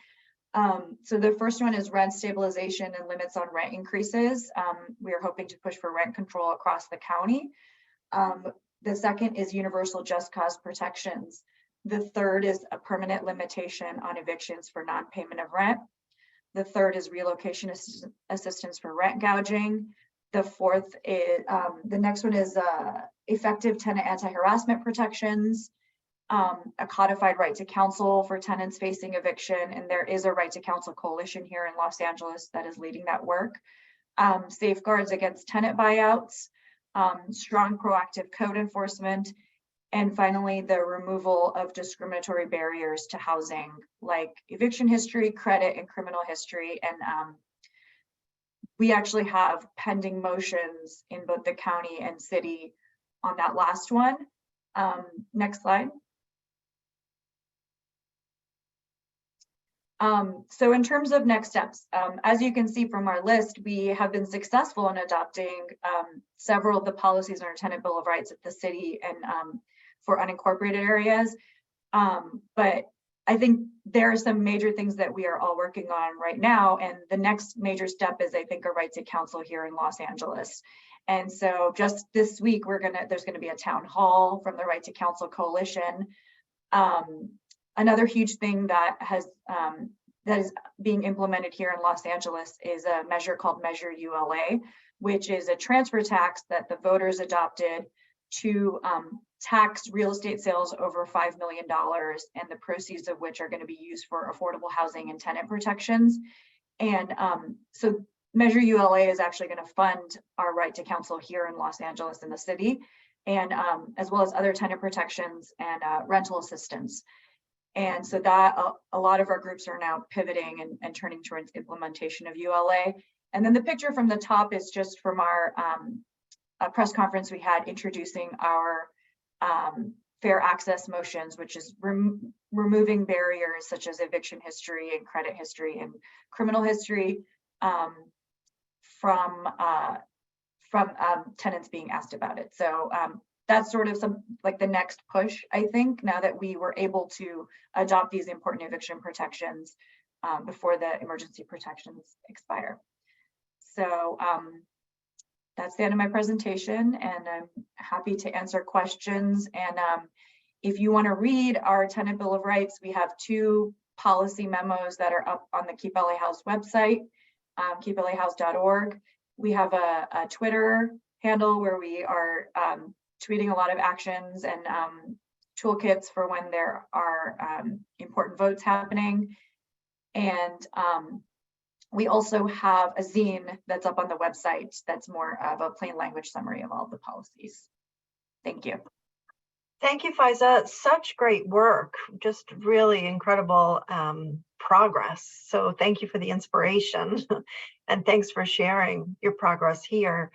So the first one is rent stabilization and limits on rent increases. We are hoping to push for rent control across the county. The second is universal just cause protections. The third is a permanent limitation on evictions for non-payment of rent. The third is relocation assistance for rent gouging. The fourth is, the next one is effective tenant anti-harassment protections, a codified right to counsel for tenants facing eviction. And there is a right to counsel coalition here in Los Angeles that is leading that work. Safeguards against tenant buyouts, strong proactive code enforcement, and finally, the removal of discriminatory barriers to housing like eviction history, credit, and criminal history. And we actually have pending motions in both the county and city on that last one. Next slide. So in terms of next steps, as you can see from our list, we have been successful in adopting several of the policies in our tenant bill of rights at the city and for unincorporated areas. But I think there are some major things that we are all working on right now. And the next major step is, I think, a right to counsel here in Los Angeles. And so just this week, there's gonna be a town hall from the Right to Counsel Coalition. Another huge thing that is being implemented here in Los Angeles is a measure called Measure ULA, which is a transfer tax that the voters adopted to tax real estate sales over $5 million, and the proceeds of which are going to be used for affordable housing and tenant protections. And so Measure ULA is actually going to fund our right to counsel here in Los Angeles in the city, and as well as other tenant protections and rental assistance. And so that a lot of our groups are now pivoting and turning towards implementation of ULA. And then the picture from the top is just from our a press conference we had introducing our fair access motions, which is removing barriers such as eviction history and credit history and criminal history from tenants being asked about it. So that's sort of the next push, I think, now that we were able to adopt these important eviction protections before the emergency protections expire. So that's the end of my presentation, and I'm happy to answer questions. And if you want to read our Tenant Bill of Rights, we have 2 policy memos that are up on the Keep LA Housed website, keeplahoused.org. We have a Twitter handle where we are tweeting a lot of actions and toolkits for when there are important votes happening. And we also have a zine that's up on the website that's more of a plain language summary of all the policies. Thank you. Thank you, Faiza. Such great work, just really incredible progress. So thank you for the inspiration and thanks for sharing your progress here.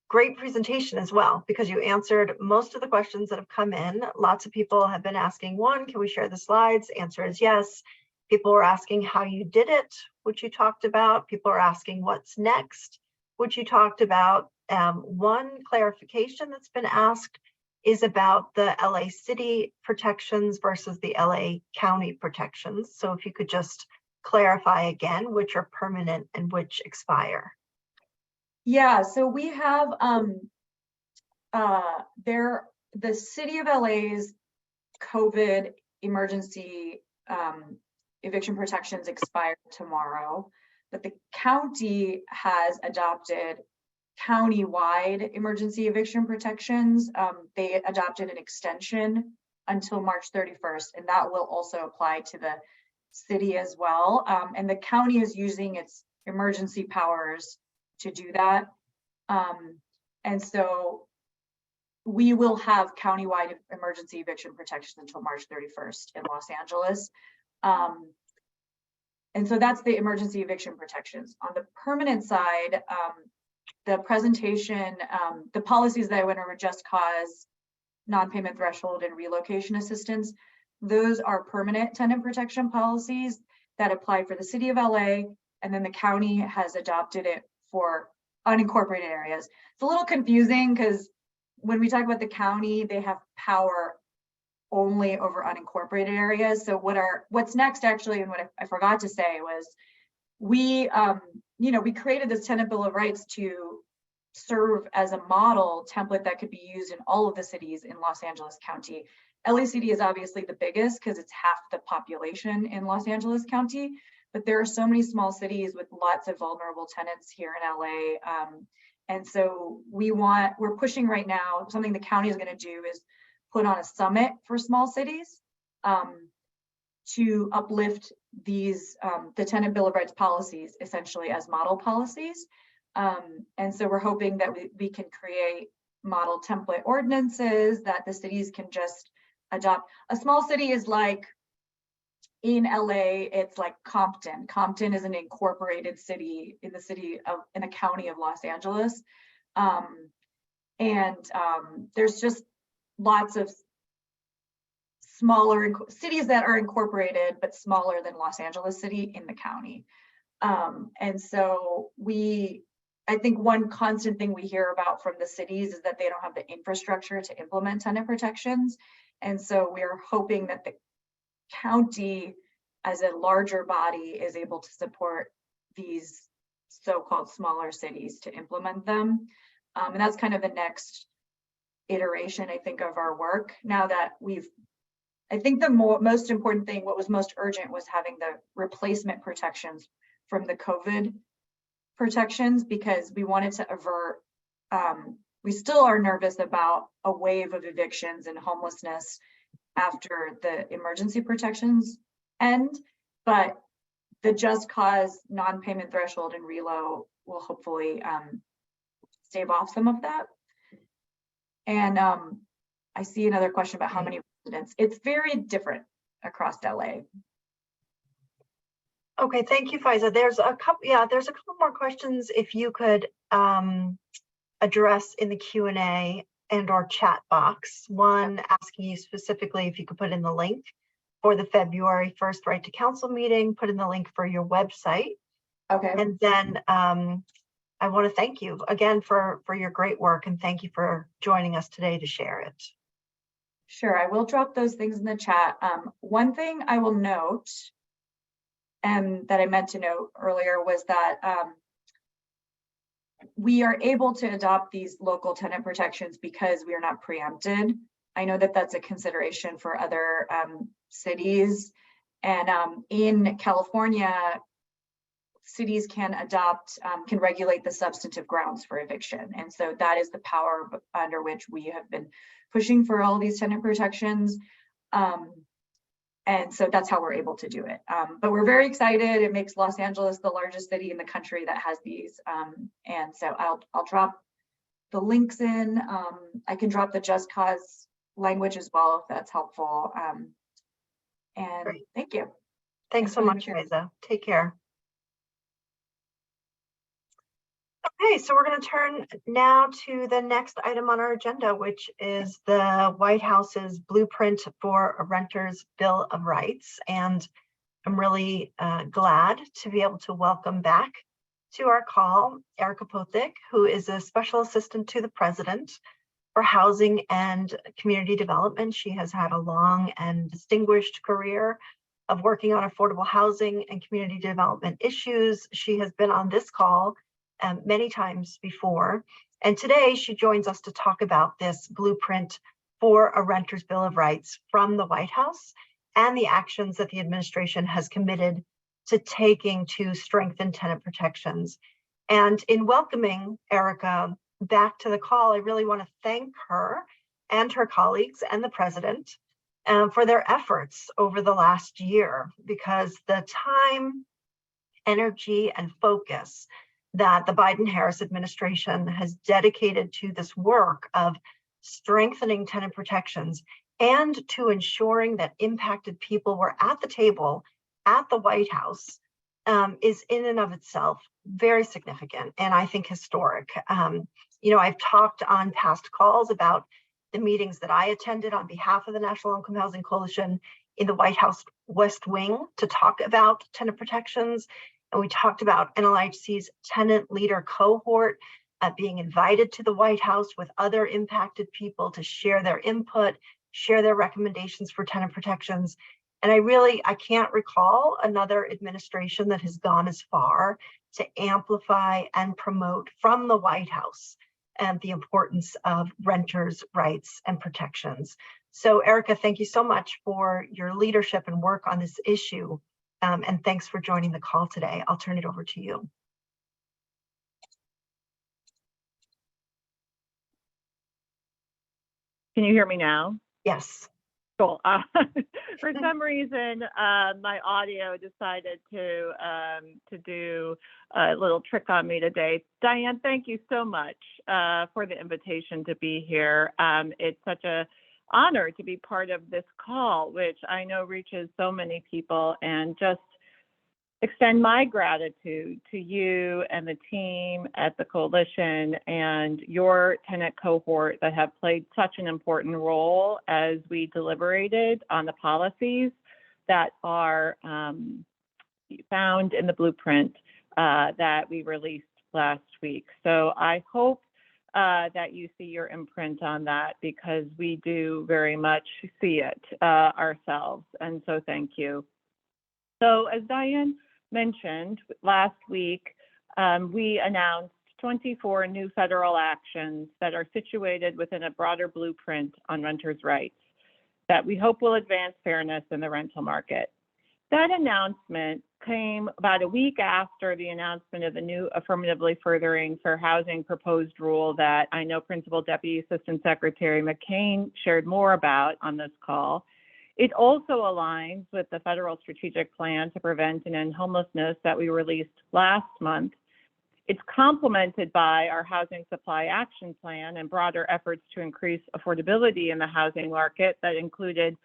Great presentation as well, because you answered most of the questions that have come in. Lots of people have been asking, one, can we share the slides? Answer is yes. People are asking how you did it, which you talked about. People are asking what's next, which you talked about. One clarification that's been asked is about the LA City protections versus the LA County protections. So if you could just clarify again, which are permanent and which expire. Yeah, so we have the City of LA's COVID emergency eviction protections expire tomorrow, but the county has adopted county-wide emergency eviction protections. They adopted an extension until March 31st, and that will also apply to the city as well. And the county is using its emergency powers to do that. And so we will have countywide emergency eviction protections until March 31st in Los Angeles. And so that's the emergency eviction protections. On the permanent side, the presentation, the policies that I went over, just cause, non-payment threshold, and relocation assistance, those are permanent tenant protection policies that apply for the city of LA, and then the county has adopted it for unincorporated areas. It's a little confusing because when we talk about the county, they have power only over unincorporated areas. So what's next actually, and what I forgot to say was, we created this Tenant Bill of Rights to serve as a model template that could be used in all of the cities in Los Angeles County. LA City is obviously the biggest because it's half the population in Los Angeles County, but there are so many small cities with lots of vulnerable tenants here in LA. And so we're pushing right now, something the county is going to do is put on a summit for small cities to uplift these, the Tenant Bill of Rights policies essentially as model policies. And so we're hoping that we can create model template ordinances that the cities can just adopt. A small city is like, in LA, it's like Compton. Compton is an incorporated city in the county of Los Angeles. There's just lots of smaller cities that are incorporated, but smaller than Los Angeles City in the county. And so I think one constant thing we hear about from the cities is that they don't have the infrastructure to implement tenant protections. And so we're hoping that the county as a larger body is able to support these so-called smaller cities to implement them. And that's kind of the next iteration, I think, of our work. Now that I think the most important thing, what was most urgent, was having the replacement protections from the COVID protections, because we wanted to avert, we still are nervous about a wave of evictions and homelessness after the emergency protections end, but the just cause non-payment threshold and relo will hopefully stave off some of that. And I see another question about how many residents. It's very different across LA. Okay, thank you, Faiza. There's a couple more questions if you could address in the Q&A and or chat box. One asking you specifically if you could put in the link for the February 1st Right to Counsel meeting, put in the link for your website. Okay. And then I want to thank you again for your great work, and thank you for joining us today to share it. Sure, I will drop those things in the chat. One thing I will note, and that I meant to note earlier, was that we are able to adopt these local tenant protections because we are not preempted. I know that that's a consideration for other cities, and in California, cities can regulate the substantive grounds for eviction. And so that is the power under which we have been pushing for all these tenant protections. And so that's how we're able to do it. But we're very excited. It makes Los Angeles the largest city in the country that has these. And so I'll drop the links in. I can drop the just cause language as well, if that's helpful. And Great. thank you. Thanks so much, Faiza. Take care. Okay, so we're going to turn now to the next item on our agenda, which is the White House's blueprint for a renter's Bill of Rights. And I'm really glad to be able to welcome back to our call Erica Pothik, who is a special assistant to the president for housing and community development. She has had a long and distinguished career of working on affordable housing and community development issues. She has been on this call many times before. And today she joins us to talk about this blueprint for a renter's Bill of Rights from the White House and the actions that the administration has committed to taking to strengthen tenant protections. And in welcoming Erica back to the call, I really want to thank her and her colleagues and the president for their efforts over the last year, because the time, energy, and focus that the Biden-Harris administration has dedicated to this work of strengthening tenant protections and to ensuring that impacted people were at the table at the White House is in and of itself very significant and I think historic. I've talked on past calls about the meetings that I attended on behalf of the National Low-Income Housing Coalition in the White House West Wing to talk about tenant protections. And we talked about NLIHC's tenant leader cohort being invited to the White House with other impacted people to share their input, share their recommendations for tenant protections. And I can't recall another administration that has gone as far to amplify and promote from the White House and the importance of renters' rights and protections. So Erica, thank you so much for your leadership and work on this issue. And thanks for joining the call today. I'll turn it over to you. Can you hear me now? Yes. Cool. For some reason, my audio decided to do a little trick on me today. Diane, thank you so much for the invitation to be here. It's such an honor to be part of this call, which I know reaches so many people, and just extend my gratitude to you and the team at the coalition and your tenant cohort that have played such an important role as we deliberated on the policies that are found in the blueprint that we released last week. So I hope that you see your imprint on that, because we do very much see it ourselves. And so thank you. So as Diane mentioned, last week, we announced 24 new federal actions that are situated within a broader blueprint on renters' rights that we hope will advance fairness in the rental market. That announcement came about a week after the announcement of the new affirmatively furthering fair housing proposed rule that I know Principal Deputy Assistant Secretary McCain shared more about on this call. It also aligns with the federal strategic plan to prevent and end homelessness that we released last month. It's complemented by our housing supply action plan and broader efforts to increase affordability in the housing market that included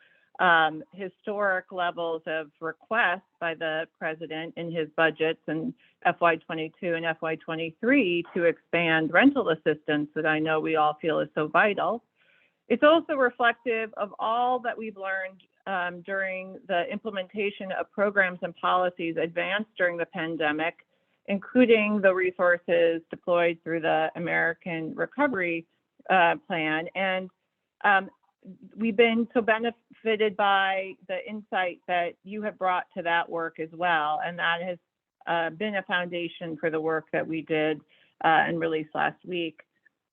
historic levels of requests by the president in his budgets in FY22 and FY23 to expand rental assistance that I know we all feel is so vital. It's also reflective of all that we've learned during the implementation of programs and policies advanced during the pandemic, including the resources deployed through the American Recovery Plan. And we've been so benefited by the insight that you have brought to that work as well. And that has been a foundation for the work that we did and released last week.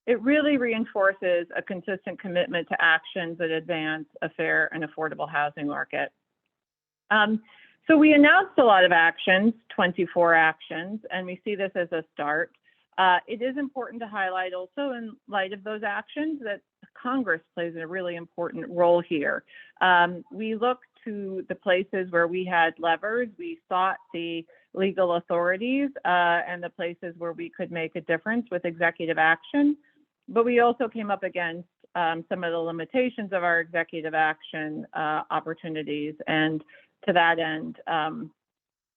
It really reinforces a consistent commitment to actions that advance a fair and affordable housing market. So we announced a lot of actions, 24 actions, and we see this as a start. It is important to highlight also, in light of those actions, that Congress plays a really important role here. We looked to the places where we had levers. We sought the legal authorities and the places where we could make a difference with executive action. But we also came up against some of the limitations of our executive action opportunities. And to that end,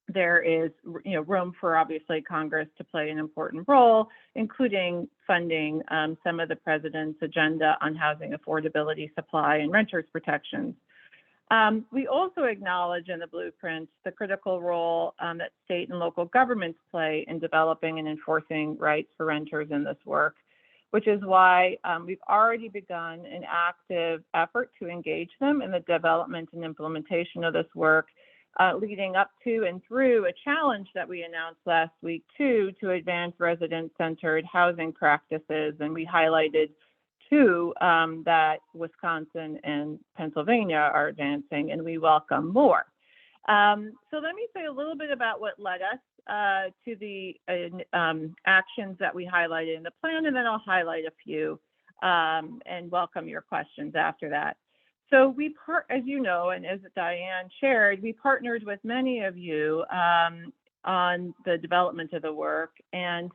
there is room for, obviously, Congress to play an important role, including funding some of the president's agenda on housing affordability, supply, and renters protections. We also acknowledge in the blueprint the critical role that state and local governments play in developing and enforcing rights for renters in this work, which is why we've already begun an active effort to engage them in the development and implementation of this work, leading up to and through a challenge that we announced last week, too, to advance resident-centered housing practices. And we highlighted two that Wisconsin and Pennsylvania are advancing, and we welcome more. So let me say a little bit about what led us to the actions that we highlighted in the plan, and then I'll highlight a few and welcome your questions after that. So as you know, and as Diane shared, we partnered with many of you on the development of the work, and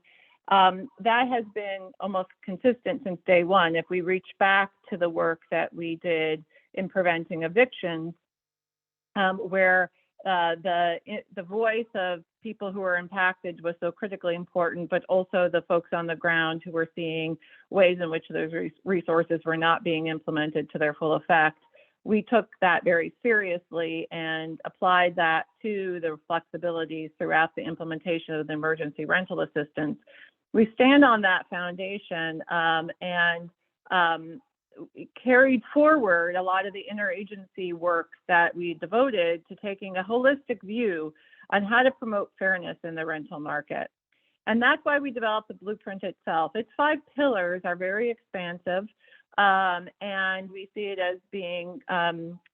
that has been almost consistent since day one. If we reach back to the work that we did in preventing evictions, where the voice of people who are impacted was so critically important, but also the folks on the ground who were seeing ways in which those resources were not being implemented to their full effect. We took that very seriously and applied that to the flexibilities throughout the implementation of the emergency rental assistance. We stand on that foundation and carried forward a lot of the interagency work that we devoted to taking a holistic view on how to promote fairness in the rental market. And that's why we developed the blueprint itself. Its 5 pillars are very expansive, and we see it as being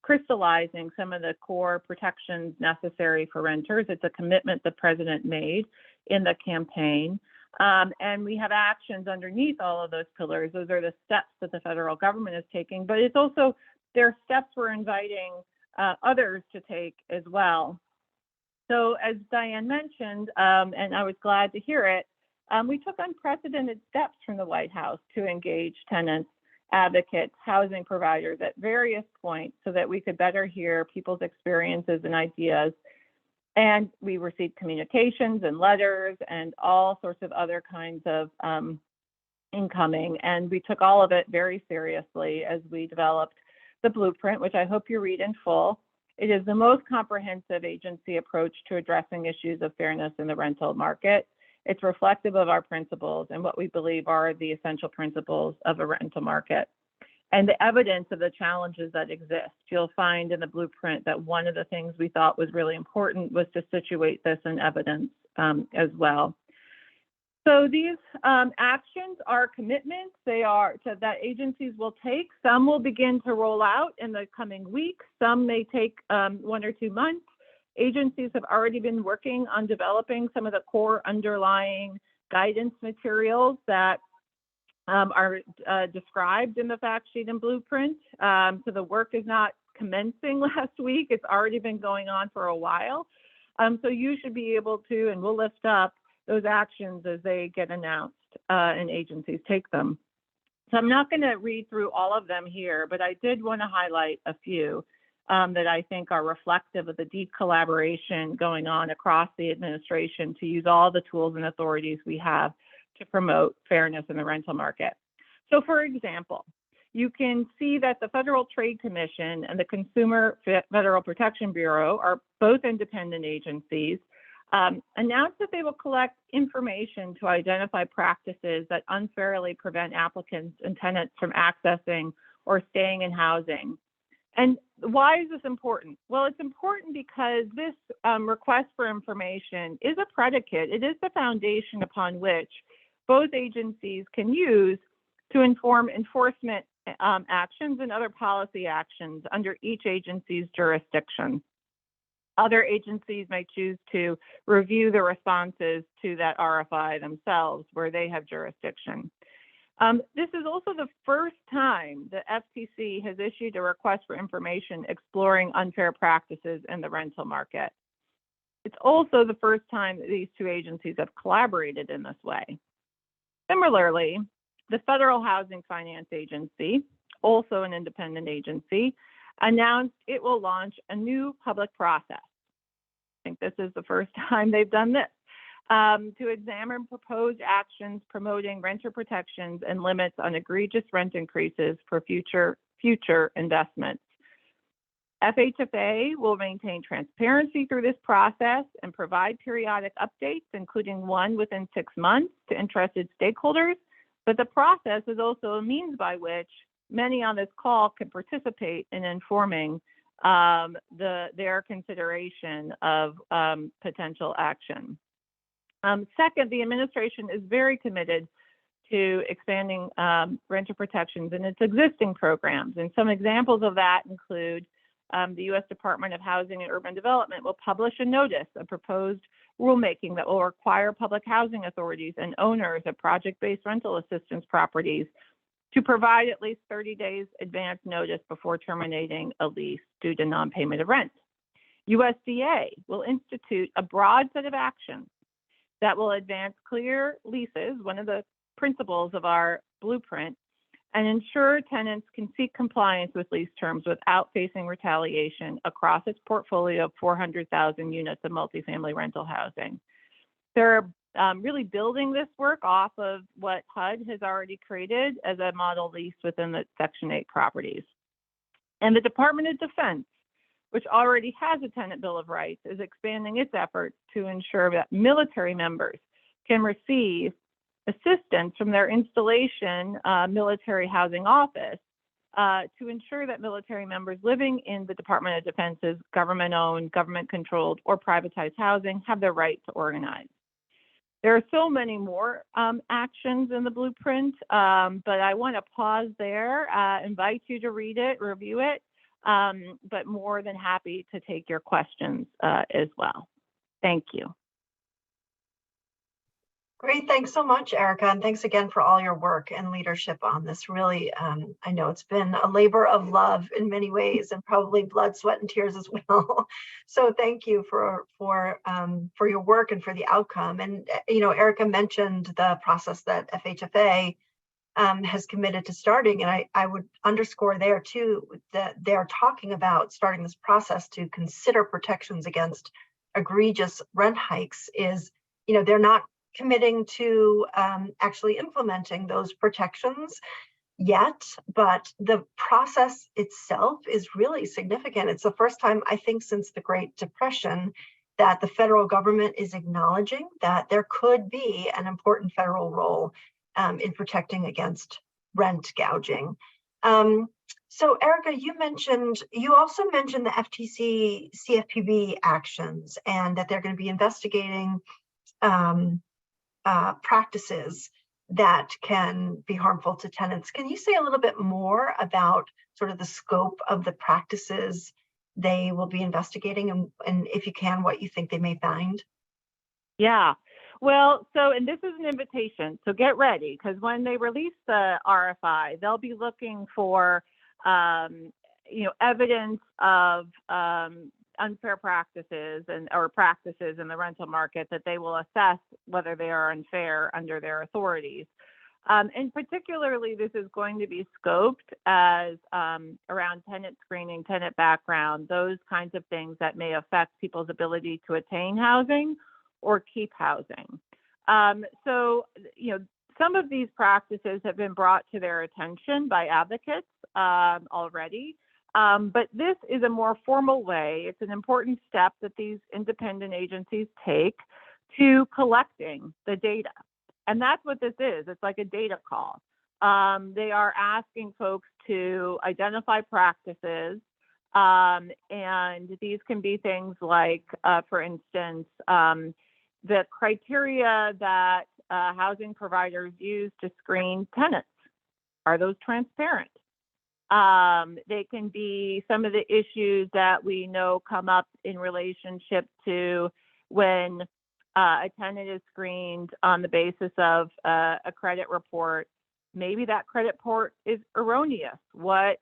crystallizing some of the core protections necessary for renters. It's a commitment the president made in the campaign. And we have actions underneath all of those pillars. Those are the steps that the federal government is taking, but it's also, there are steps we're inviting others to take as well. So as Diane mentioned, and I was glad to hear it, we took unprecedented steps from the White House to engage tenants, advocates, housing providers at various points so that we could better hear people's experiences and ideas. And we received communications and letters and all sorts of other kinds of incoming. And we took all of it very seriously as we developed the blueprint, which I hope you read in full. It is the most comprehensive agency approach to addressing issues of fairness in the rental market. It's reflective of our principles and what we believe are the essential principles of a rental market. And the evidence of the challenges that exist. You'll find in the blueprint that one of the things we thought was really important was to situate this in evidence as well. So these actions are commitments. They are that agencies will take. Some will begin to roll out in the coming weeks. Some may take 1 or 2 months. Agencies have already been working on developing some of the core underlying guidance materials that are described in the fact sheet and blueprint. So the work is not commencing last week. It's already been going on for a while. So you should be able to, and we'll lift up those actions as they get announced and agencies take them. So I'm not going to read through all of them here, but I did want to highlight a few that I think are reflective of the deep collaboration going on across the administration to use all the tools and authorities we have to promote fairness in the rental market. So for example, you can see that the Federal Trade Commission and the Consumer Federal Protection Bureau are both independent agencies, announced that they will collect information to identify practices that unfairly prevent applicants and tenants from accessing or staying in housing. And why is this important? Well, it's important because this request for information is a predicate. It is the foundation upon which both agencies can use to inform enforcement actions and other policy actions under each agency's jurisdiction. Other agencies may choose to review the responses to that RFI themselves where they have jurisdiction. This is also the first time the FTC has issued a request for information exploring unfair practices in the rental market. It's also the first time that these two agencies have collaborated in this way. Similarly, the Federal Housing Finance Agency, also an independent agency, announced it will launch a new public process. I think this is the first time they've done this, to examine proposed actions promoting renter protections and limits on egregious rent increases for future investments. FHFA will maintain transparency through this process and provide periodic updates, including one within 6 months to interested stakeholders. But the process is also a means by which many on this call can participate in informing their consideration of potential action. Second, the administration is very committed to expanding renter protections in its existing programs. And some examples of that include the U.S. Department of Housing and Urban Development will publish a notice of proposed rulemaking that will require public housing authorities and owners of project-based rental assistance properties to provide at least 30 days advance notice before terminating a lease due to non-payment of rent. USDA will institute a broad set of actions that will advance clear leases, one of the principles of our blueprint, and ensure tenants can seek compliance with lease terms without facing retaliation across its portfolio of 400,000 units of multifamily rental housing. They're really building this work off of what HUD has already created as a model lease within the Section 8 properties. And the Department of Defense, which already has a tenant bill of rights, is expanding its efforts to ensure that military members can receive assistance from their installation military housing office to ensure that military members living in the Department of Defense's government-owned, government-controlled, or privatized housing have the right to organize. There are so many more actions in the blueprint, but I want to pause there, invite you to read it, review it, but more than happy to take your questions as well. Thank you. Great, thanks so much, Erica, and thanks again for all your work and leadership on this. Really, I know it's been a labor of love in many ways, and probably blood, sweat, and tears as well. So thank you for your work and for the outcome. And you know, Erica mentioned the process that FHFA has committed to starting, and I would underscore there too that they're talking about starting this process to consider protections against egregious rent hikes is, they're not committing to actually implementing those protections yet, but the process itself is really significant. It's the first time, I think, since the Great Depression that the federal government is acknowledging that there could be an important federal role in protecting against rent gouging. So Erica, you also mentioned the FTC CFPB actions and that they're going to be investigating practices that can be harmful to tenants. Can you say a little bit more about sort of the scope of the practices they will be investigating, and if you can, what you think they may find? Yeah. Well, and this is an invitation, so get ready, because when they release the RFI, they'll be looking for, evidence of unfair practices or practices in the rental market that they will assess whether they are unfair under their authorities. And particularly, this is going to be scoped as around tenant screening, tenant background, those kinds of things that may affect people's ability to attain housing or keep housing. Some of these practices have been brought to their attention by advocates already. But this is a more formal way. It's an important step that these independent agencies take to collecting the data. And that's what this is. It's like a data call. They are asking folks to identify practices. And these can be things like, for instance, the criteria that housing providers use to screen tenants. Are those transparent? They can be some of the issues that we know come up in relationship to when a tenant is screened on the basis of a credit report. Maybe that credit report is erroneous. What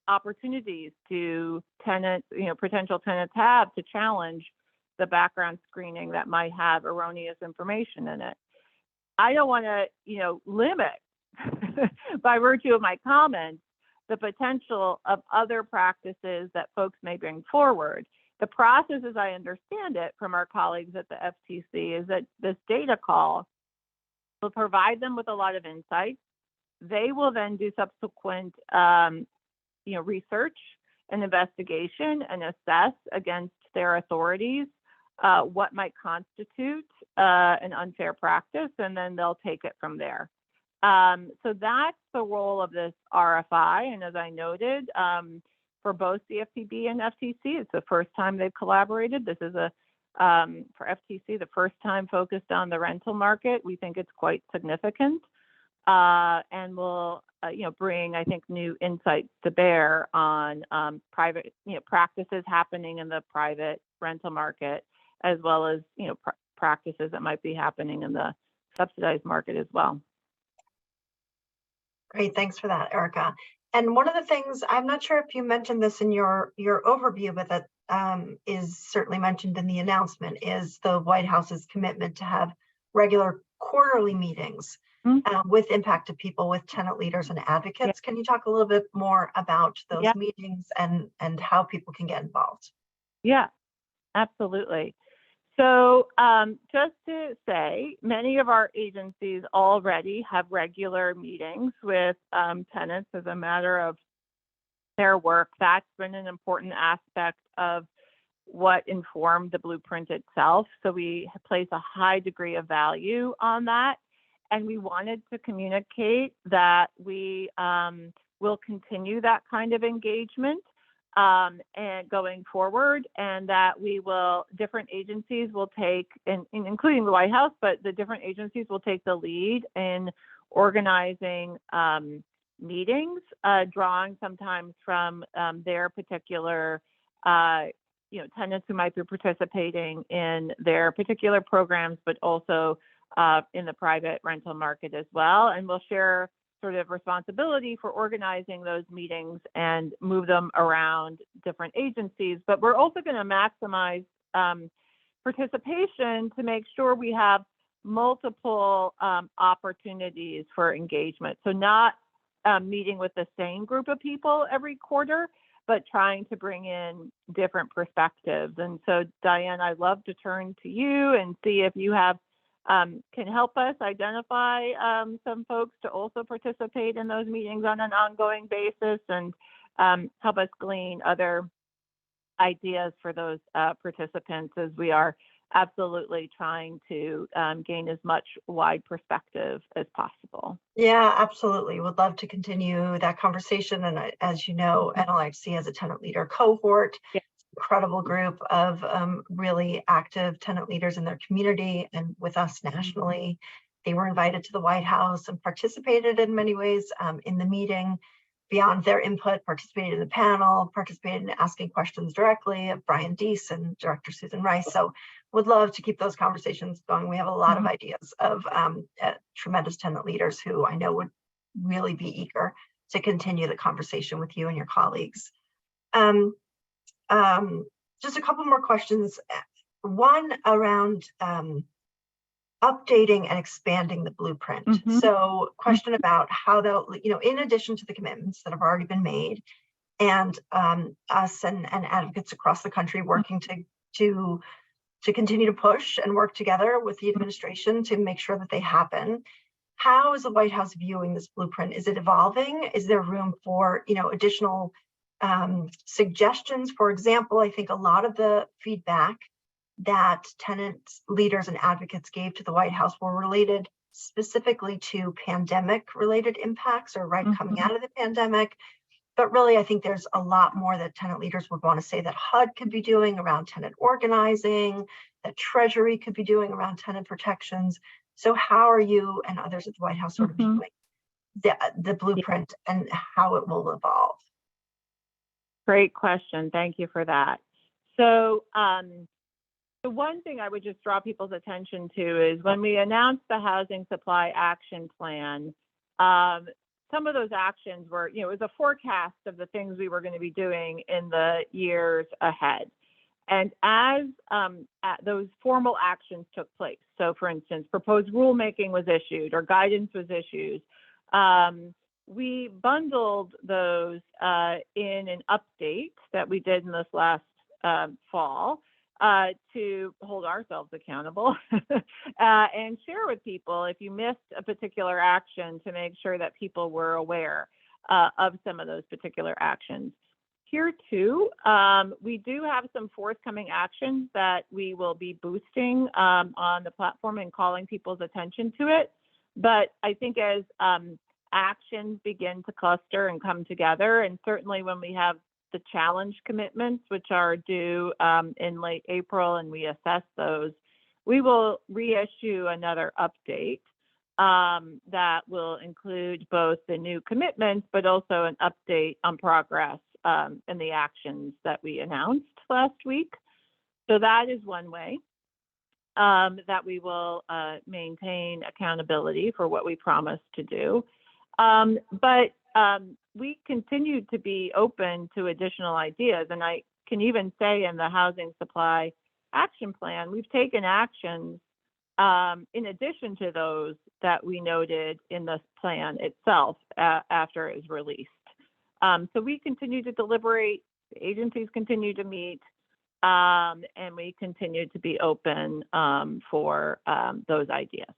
opportunities do potential tenants have to challenge the background screening that might have erroneous information in it? I don't want to, limit by virtue of my comments the potential of other practices that folks may bring forward. The process, as I understand it from our colleagues at the FTC, is that this data call will provide them with a lot of insights. They will then do subsequent, research and investigation and assess against their authorities what might constitute an unfair practice, and then they'll take it from there. So that's the role of this RFI. And as I noted, for both the CFPB and FTC, it's the first time they've collaborated. This is for FTC, the first time focused on the rental market. We think it's quite significant and will, bring, I think, new insights to bear on private, practices happening in the private rental market, as well as, practices that might be happening in the subsidized market as well. Great, thanks for that, Erica. And one of the things, I'm not sure if you mentioned this in your overview, but that is certainly mentioned in the announcement, is the White House's commitment to have regular quarterly meetings with impacted people, with tenant leaders and advocates. Can you talk a little bit more about those meetings and how people can get involved? Yeah, absolutely. So just to say, many of our agencies already have regular meetings with tenants as a matter of their work. That's been an important aspect of what informed the blueprint itself. So we place a high degree of value on that. And we wanted to communicate that we will continue that kind of engagement and going forward, and that different agencies will take, including the White House, but the different agencies will take the lead in organizing meetings, drawing sometimes from their particular, tenants who might be participating in their particular programs, but also in the private rental market as well. And we'll share sort of responsibility for organizing those meetings and move them around different agencies. But we're also going to maximize participation to make sure we have multiple opportunities for engagement. So not meeting with the same group of people every quarter, but trying to bring in different perspectives. And so, Diane, I'd love to turn to you and see if you have can help us identify some folks to also participate in those meetings on an ongoing basis, and help us glean other ideas for those participants, as we are absolutely trying to gain as much wide perspective as possible. Yeah, absolutely. Would love to continue that conversation. And as you know, NLHC has a tenant leader cohort, Yeah. incredible group of really active tenant leaders in their community and with us nationally. They were invited to the White House and participated in many ways in the meeting. Beyond their input, participated in the panel, participated in asking questions directly of Brian Deese and Director Susan Rice. So would love to keep those conversations going. We have a lot of ideas of tremendous tenant leaders who I know would really be eager to continue the conversation with you and your colleagues. Just a couple more questions. One around updating and expanding the blueprint. So question about how they'll, in addition to the commitments that have already been made, and us and advocates across the country working to continue to push and work together with the administration to make sure that they happen. How is the White House viewing this blueprint? Is it evolving? Is there room for, additional suggestions? For example, I think a lot of the feedback that tenant leaders and advocates gave to the White House were related specifically to pandemic related impacts, or coming out of the pandemic. But really, I think there's a lot more that tenant leaders would want to say that HUD could be doing around tenant organizing, that Treasury could be doing around tenant protections. So how are you and others at the White House sort of viewing the blueprint and how it will evolve? Great question. Thank you for that. So the one thing I would just draw people's attention to is when we announced the Housing Supply Action Plan, some of those actions were, it was a forecast of the things we were going to be doing in the years ahead. And as those formal actions took place, so for instance, proposed rulemaking was issued or guidance was issued, we bundled those in an update that we did in this last fall to hold ourselves accountable and share with people if you missed a particular action, to make sure that people were aware of some of those particular actions. Here too, we do have some forthcoming actions that we will be boosting on the platform and calling people's attention to it. But I think as actions begin to cluster and come together, and certainly when we have the challenge commitments, which are due in late April, and we assess those, we will reissue another update that will include both the new commitments, but also an update on progress and the actions that we announced last week. So that is one way that we will maintain accountability for what we promised to do. But we continue to be open to additional ideas. And I can even say in the Housing Supply Action Plan, we've taken actions in addition to those that we noted in the plan itself after it was released. So we continue to deliberate, the agencies continue to meet, and we continue to be open for those ideas.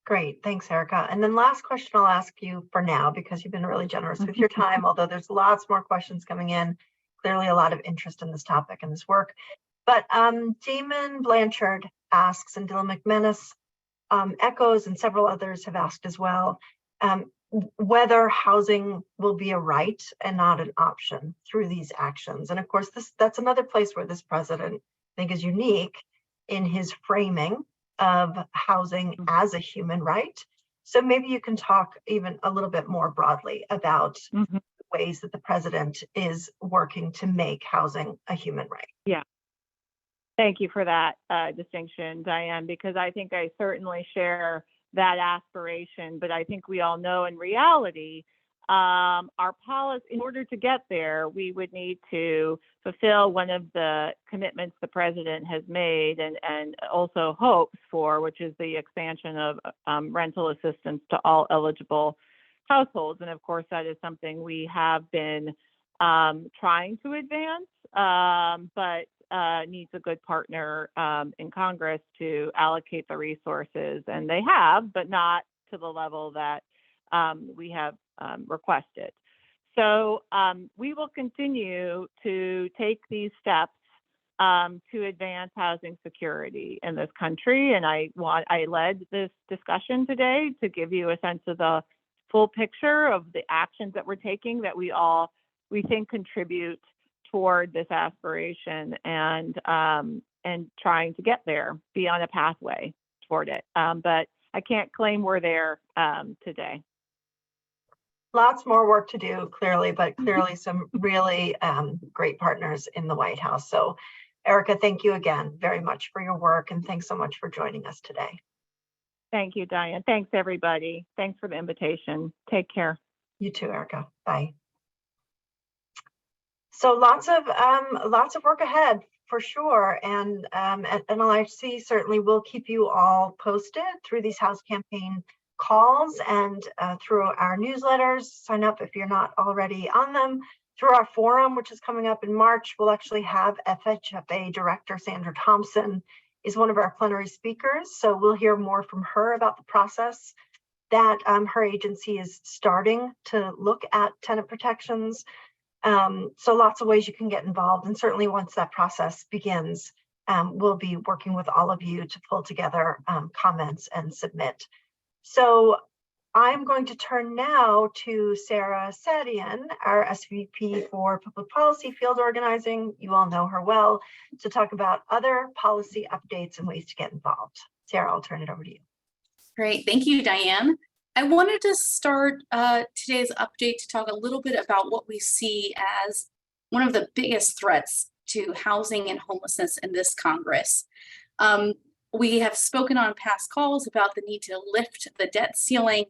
Great, thanks, Erica. And then last question I'll ask you for now, because you've been really generous with your time, although there's lots more questions coming in. Clearly a lot of interest in this topic and this work. But Damon Blanchard asks, and Dylan McManus echoes, and several others have asked as well, whether housing will be a right and not an option through these actions. And of course, that's another place where this president, I think, is unique in his framing of housing as a human right. So maybe you can talk even a little bit more broadly about the ways that the president is working to make housing a human right. Yeah. Thank you for that distinction, Diane, because I think I certainly share that aspiration, but I think we all know in reality, our policy, in order to get there, we would need to fulfill one of the commitments the president has made and also hopes for, which is the expansion of rental assistance to all eligible households. And of course, that is something we have been trying to advance, but needs a good partner in Congress to allocate the resources. And they have, but not to the level that we have requested. So we will continue to take these steps to advance housing security in this country. And I led this discussion today to give you a sense of the full picture of the actions that we're taking that we think contribute toward this aspiration and trying to get there, be on a pathway toward it. But I can't claim we're there today. Lots more work to do, clearly, but clearly some really great partners in the White House. So Erica, thank you again very much for your work, and thanks so much for joining us today. Thank you, Diane. Thanks, everybody. Thanks for the invitation. Take care. You too, Erica. Bye. So lots of work ahead for sure, and NLIC certainly will keep you all posted through these House campaign calls and through our newsletters. Sign up if you're not already on them. Through our forum, which is coming up in March, we'll actually have FHFA Director Sandra Thompson is one of our plenary speakers. So we'll hear more from her about the process that her agency is starting to look at tenant protections. So lots of ways you can get involved. And certainly once that process begins, we'll be working with all of you to pull together comments and submit. So I'm going to turn now to Sarah Sadian, our SVP for Public Policy Field Organizing. You all know her well, to talk about other policy updates and ways to get involved. Sarah, I'll turn it over to you. Great, thank you, Diane. I wanted to start today's update to talk a little bit about what we see as one of the biggest threats to housing and homelessness in this Congress. We have spoken on past calls about the need to lift the debt ceiling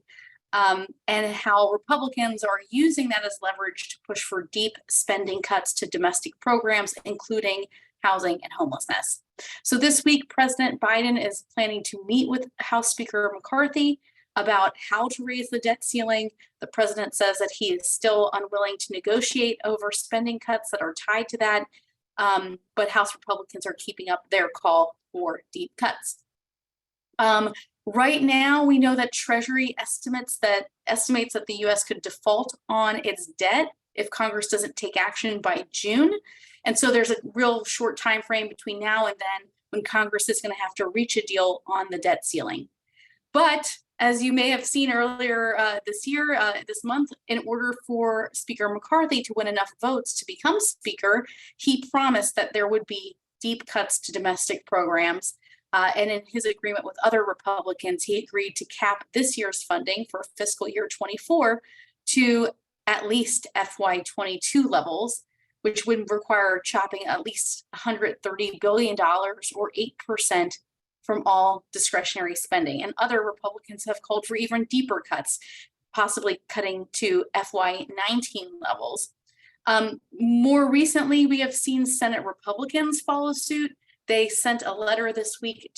and how Republicans are using that as leverage to push for deep spending cuts to domestic programs, including housing and homelessness. So this week, President Biden is planning to meet with House Speaker McCarthy about how to raise the debt ceiling. The president says that he is still unwilling to negotiate over spending cuts that are tied to that, but House Republicans are keeping up their call for deep cuts. Right now, we know that Treasury estimates that the U.S. could default on its debt if Congress doesn't take action by June. And so there's a real short time frame between now and then when Congress is going to have to reach a deal on the debt ceiling. But as you may have seen earlier this month, in order for Speaker McCarthy to win enough votes to become Speaker, he promised that there would be deep cuts to domestic programs. And in his agreement with other Republicans, he agreed to cap this year's funding for fiscal year 24 to at least FY22 levels, which would require chopping at least $130 billion or 8% from all discretionary spending. And other Republicans have called for even deeper cuts, possibly cutting to FY19 levels. More recently, we have seen Senate Republicans follow suit. They sent a letter this week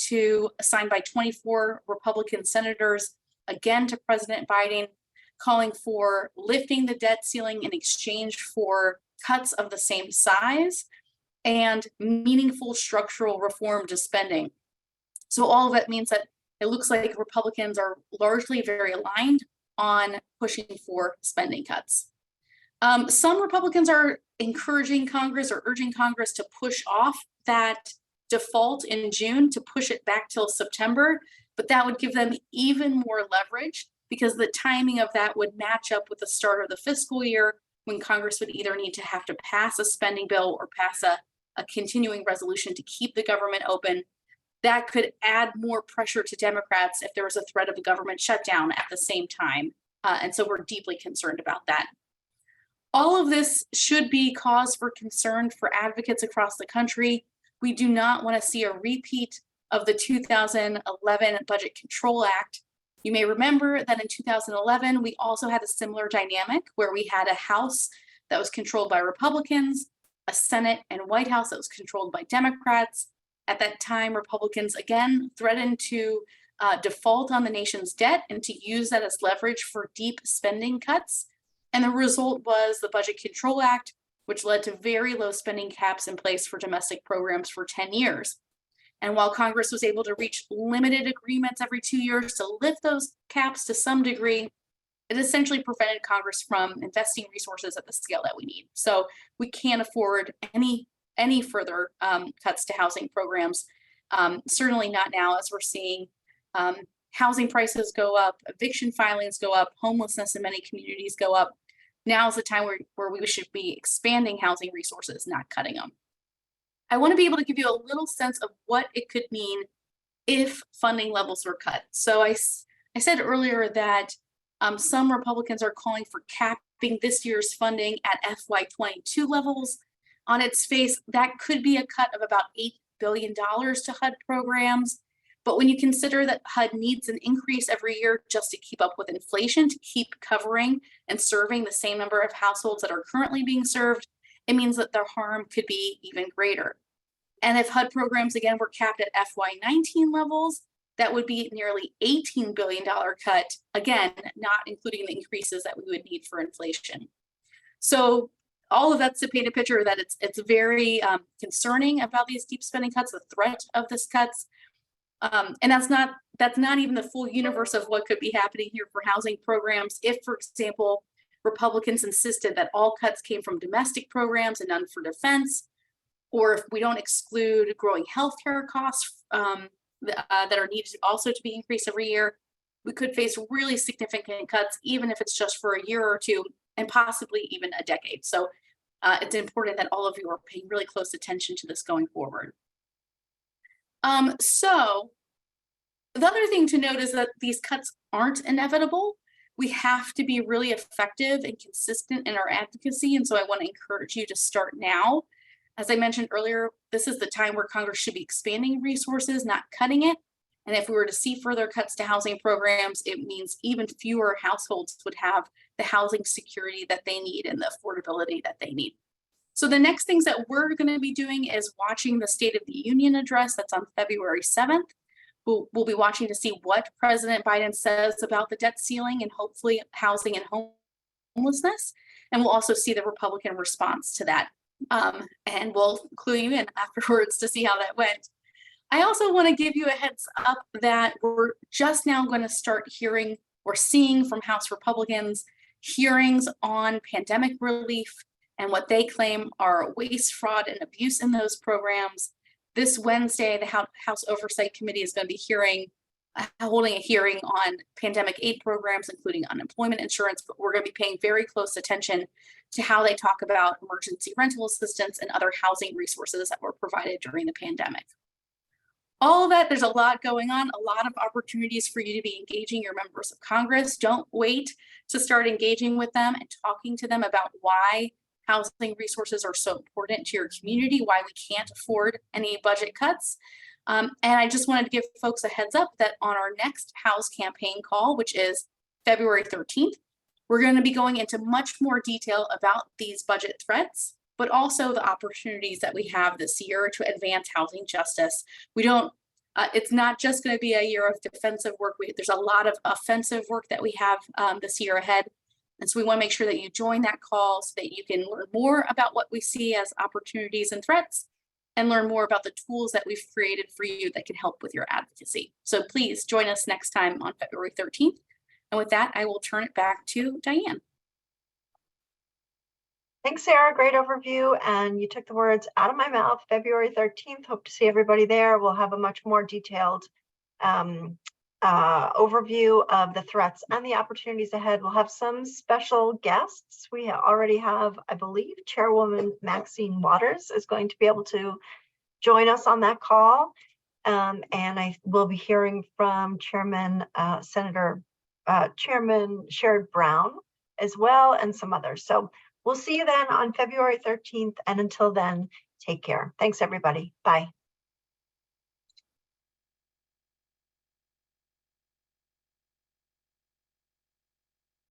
signed by 24 Republican senators, again to President Biden, calling for lifting the debt ceiling in exchange for cuts of the same size and meaningful structural reform to spending. So all of that means that it looks like Republicans are largely very aligned on pushing for spending cuts. Some Republicans are encouraging Congress or urging Congress to push off that default in June, to push it back till September, but that would give them even more leverage because the timing of that would match up with the start of the fiscal year when Congress would either need to have to pass a spending bill or pass a continuing resolution to keep the government open. That could add more pressure to Democrats if there was a threat of a government shutdown at the same time. And so we're deeply concerned about that. All of this should be cause for concern for advocates across the country. We do not want to see a repeat of the 2011 Budget Control Act. You may remember that in 2011, we also had a similar dynamic where we had a House that was controlled by Republicans, a Senate and White House that was controlled by Democrats. At that time, Republicans again threatened to default on the nation's debt and to use that as leverage for deep spending cuts. And the result was the Budget Control Act, which led to very low spending caps in place for domestic programs for 10 years. And while Congress was able to reach limited agreements every 2 years to lift those caps to some degree, it essentially prevented Congress from investing resources at the scale that we need. So we can't afford any further cuts to housing programs. Certainly not now, as we're seeing housing prices go up, eviction filings go up, homelessness in many communities go up. Now is the time where we should be expanding housing resources, not cutting them. I want to be able to give you a little sense of what it could mean if funding levels were cut. So I said earlier that some Republicans are calling for capping this year's funding at FY22 levels. On its face, that could be a cut of about $8 billion to HUD programs. But when you consider that HUD needs an increase every year just to keep up with inflation, to keep covering and serving the same number of households that are currently being served, it means that their harm could be even greater. And if HUD programs, again, were capped at FY19 levels, that would be nearly $18 billion cut, again, not including the increases that we would need for inflation. So all of that's to paint a picture that it's very concerning about these deep spending cuts, the threat of this cuts. And that's not even the full universe of what could be happening here for housing programs. If, for example, Republicans insisted that all cuts came from domestic programs and none for defense, or if we don't exclude growing healthcare costs that are needed also to be increased every year, we could face really significant cuts, even if it's just for a year or two, and possibly even a decade. So it's important that all of you are paying really close attention to this going forward. So the other thing to note is that these cuts aren't inevitable. We have to be really effective and consistent in our advocacy. And so I want to encourage you to start now. As I mentioned earlier, this is the time where Congress should be expanding resources, not cutting it. And if we were to see further cuts to housing programs, it means even fewer households would have the housing security that they need and the affordability that they need. So the next things that we're going to be doing is watching the State of the Union address that's on February 7th. We'll be watching to see what President Biden says about the debt ceiling and hopefully housing and homelessness. And we'll also see the Republican response to that. And we'll clue you in afterwards to see how that went. I also want to give you a heads up that we're just now going to start hearing or seeing from House Republicans hearings on pandemic relief and what they claim are waste, fraud, and abuse in those programs. This Wednesday, the House Oversight Committee is going to be holding a hearing on pandemic aid programs, including unemployment insurance, but we're going to be paying very close attention to how they talk about emergency rental assistance and other housing resources that were provided during the pandemic. All of that, there's a lot going on, a lot of opportunities for you to be engaging your members of Congress. Don't wait to start engaging with them and talking to them about why housing resources are so important to your community, why we can't afford any budget cuts. And I just wanted to give folks a heads up that on our next House campaign call, which is February 13th, we're going to be going into much more detail about these budget threats, but also the opportunities that we have this year to advance housing justice. It's not just going to be a year of defensive work. There's a lot of offensive work that we have this year ahead. And so we want to make sure that you join that call so that you can learn more about what we see as opportunities and threats and learn more about the tools that we've created for you that can help with your advocacy. So please join us next time on February 13th. And with that, I will turn it back to Diane. Thanks, Sarah. Great overview. And you took the words out of my mouth. February 13th. Hope to see everybody there. We'll have a much more detailed overview of the threats and the opportunities ahead. We'll have some special guests. We already have, I believe, Chairwoman Maxine Waters is going to be able to join us on that call. And I will be hearing from Chairman Sherrod Brown as well, and some others. So we'll see you then on February 13th. And until then, take care. Thanks, everybody. Bye.